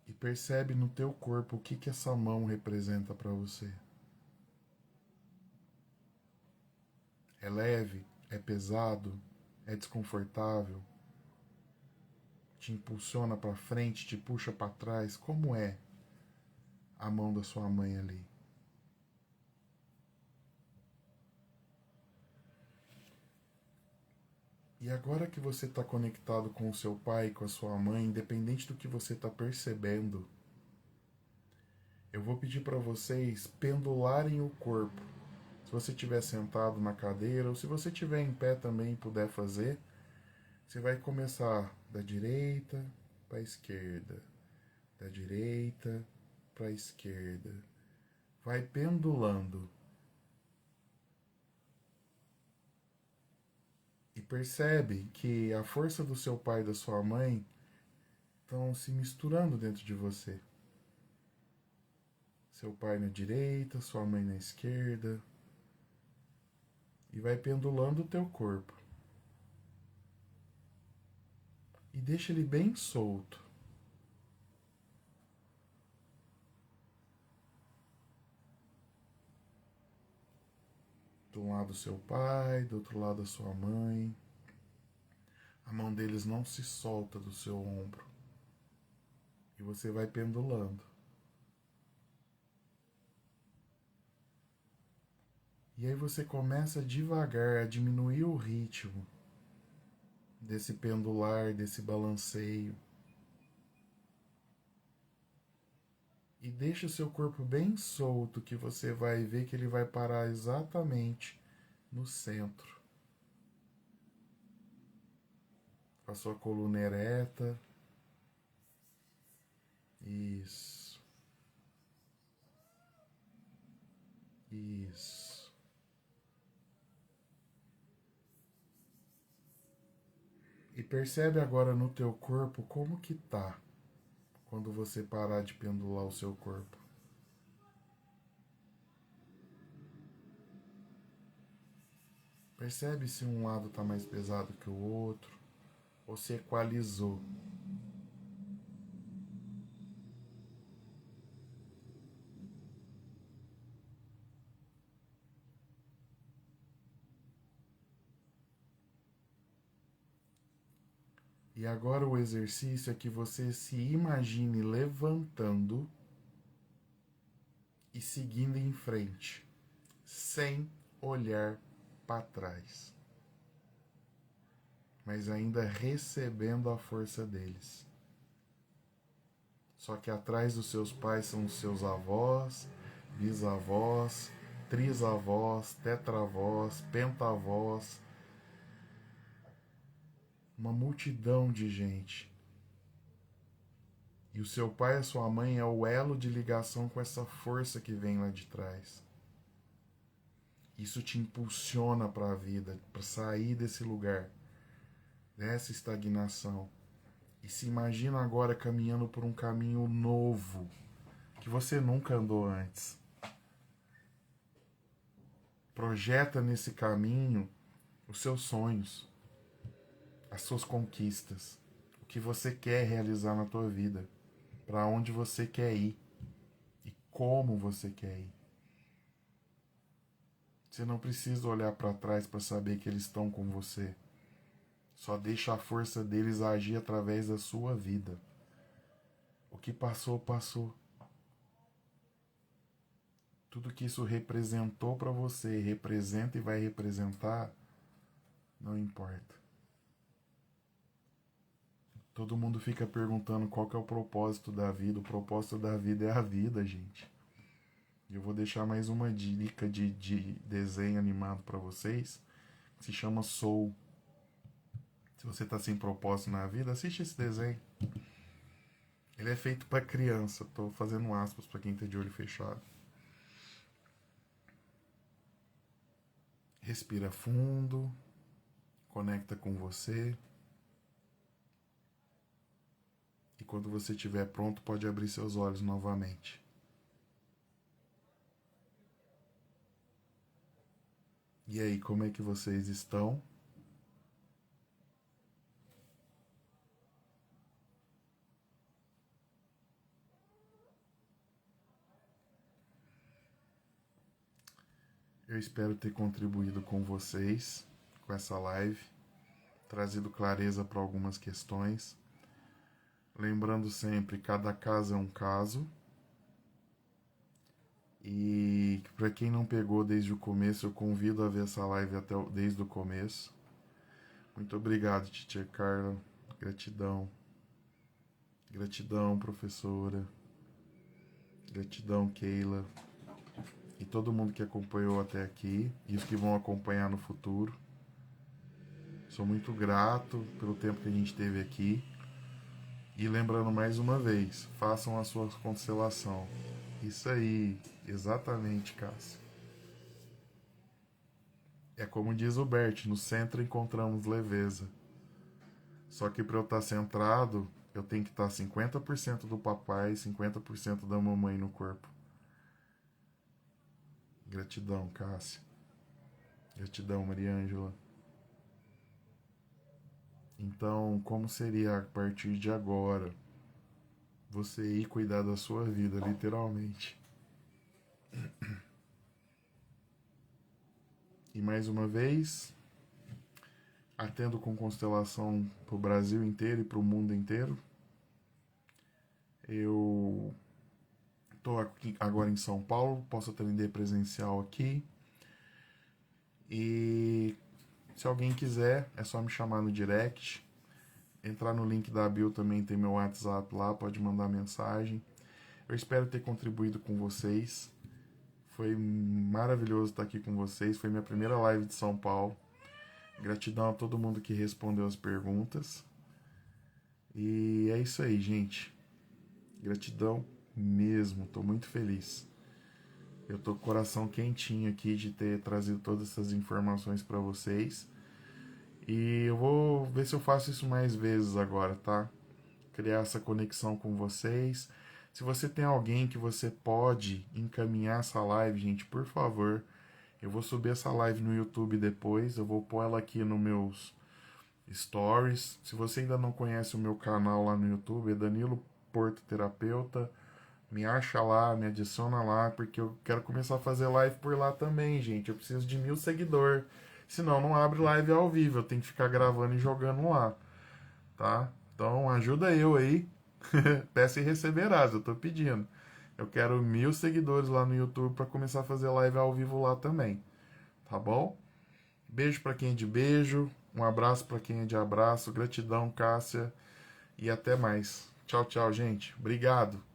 E percebe no teu corpo o que essa mão representa para você. É leve? É pesado? É desconfortável? Te impulsiona para frente? Te puxa para trás? Como é a mão da sua mãe ali? E agora que você está conectado com o seu pai, com a sua mãe, independente do que você está percebendo, eu vou pedir para vocês pendularem o corpo. Se você estiver sentado na cadeira ou se você estiver em pé também e puder fazer, você vai começar da direita para a esquerda, da direita para a esquerda. Vai pendulando. E percebe que a força do seu pai e da sua mãe estão se misturando dentro de você. Seu pai na direita, sua mãe na esquerda. E vai pendulando o teu corpo. E deixa ele bem solto. De um lado seu pai, do outro lado a sua mãe. A mão deles não se solta do seu ombro. E você vai pendulando. E aí você começa devagar a diminuir o ritmo desse pendular, desse balanceio. E deixa o seu corpo bem solto, que você vai ver que ele vai parar exatamente no centro. Com a sua coluna ereta. Isso. Isso. E percebe agora no teu corpo como que tá quando você parar de pendular o seu corpo. Percebe se um lado está mais pesado que o outro, ou se equalizou. E agora o exercício é que você se imagine levantando e seguindo em frente, sem olhar para trás, mas ainda recebendo a força deles. Só que atrás dos seus pais são os seus avós, bisavós, trisavós, tetravós, pentavós, uma multidão de gente. E o seu pai e a sua mãe é o elo de ligação com essa força que vem lá de trás. Isso te impulsiona para a vida, para sair desse lugar, dessa estagnação. E se imagina agora caminhando por um caminho novo, que você nunca andou antes. Projeta nesse caminho os seus sonhos, as suas conquistas, o que você quer realizar na tua vida, para onde você quer ir e como você quer ir. Você não precisa olhar para trás para saber que eles estão com você. Só deixa a força deles agir através da sua vida. O que passou, passou. Tudo que isso representou para você, representa e vai representar, não importa. Todo mundo fica perguntando qual que é o propósito da vida. O propósito da vida é a vida, gente. E eu vou deixar mais uma dica de desenho animado para vocês. Que se chama Soul. Se você está sem propósito na vida, assiste esse desenho. Ele é feito para criança. Estou fazendo aspas para quem está de olho fechado. Respira fundo. Conecta com você. E quando você estiver pronto, pode abrir seus olhos novamente. E aí, como é que vocês estão? Eu espero ter contribuído com vocês, com essa live, trazido clareza para algumas questões. Lembrando sempre, cada caso é um caso. E para quem não pegou desde o começo, eu convido a ver essa live desde o começo. Muito obrigado, Teacher Carla. Gratidão. Gratidão, professora. Gratidão, Keila. E todo mundo que acompanhou até aqui. E os que vão acompanhar no futuro. Sou muito grato pelo tempo que a gente teve aqui. E lembrando mais uma vez, façam a sua constelação. Isso aí, exatamente, Cássio. É como diz o Bert, no centro encontramos leveza. Só que para eu estar centrado, eu tenho que estar 50% do papai e 50% da mamãe no corpo. Gratidão, Cássio. Gratidão, Mariângela. Então, como seria a partir de agora você ir cuidar da sua vida, literalmente? E mais uma vez, atendo com constelação para o Brasil inteiro e para o mundo inteiro. Eu estou agora em São Paulo, posso atender presencial aqui. E se alguém quiser, é só me chamar no direct. Entrar no link da bio também, tem meu WhatsApp lá, pode mandar mensagem. Eu espero ter contribuído com vocês. Foi maravilhoso estar aqui com vocês. Foi minha primeira live de São Paulo. Gratidão a todo mundo que respondeu as perguntas. E é isso aí, gente. Gratidão mesmo. Estou muito feliz. Eu tô com o coração quentinho aqui de ter trazido todas essas informações para vocês. E eu vou ver se eu faço isso mais vezes agora, tá? Criar essa conexão com vocês. Se você tem alguém que você pode encaminhar essa live, gente, por favor. Eu vou subir essa live no YouTube depois. Eu vou pôr ela aqui nos meus stories. Se você ainda não conhece o meu canal lá no YouTube, é Danilo Porto Terapeuta. Me acha lá, me adiciona lá, porque eu quero começar a fazer live por lá também, gente. Eu preciso de 1000 seguidores. Senão não abre live ao vivo. Eu tenho que ficar gravando e jogando lá. Tá? Então ajuda eu aí. Peça e receberás, eu tô pedindo. Eu quero 1000 seguidores lá no YouTube para começar a fazer live ao vivo lá também. Tá bom? Beijo para quem é de beijo. Um abraço para quem é de abraço. Gratidão, Cássia. E até mais. Tchau, tchau, gente. Obrigado.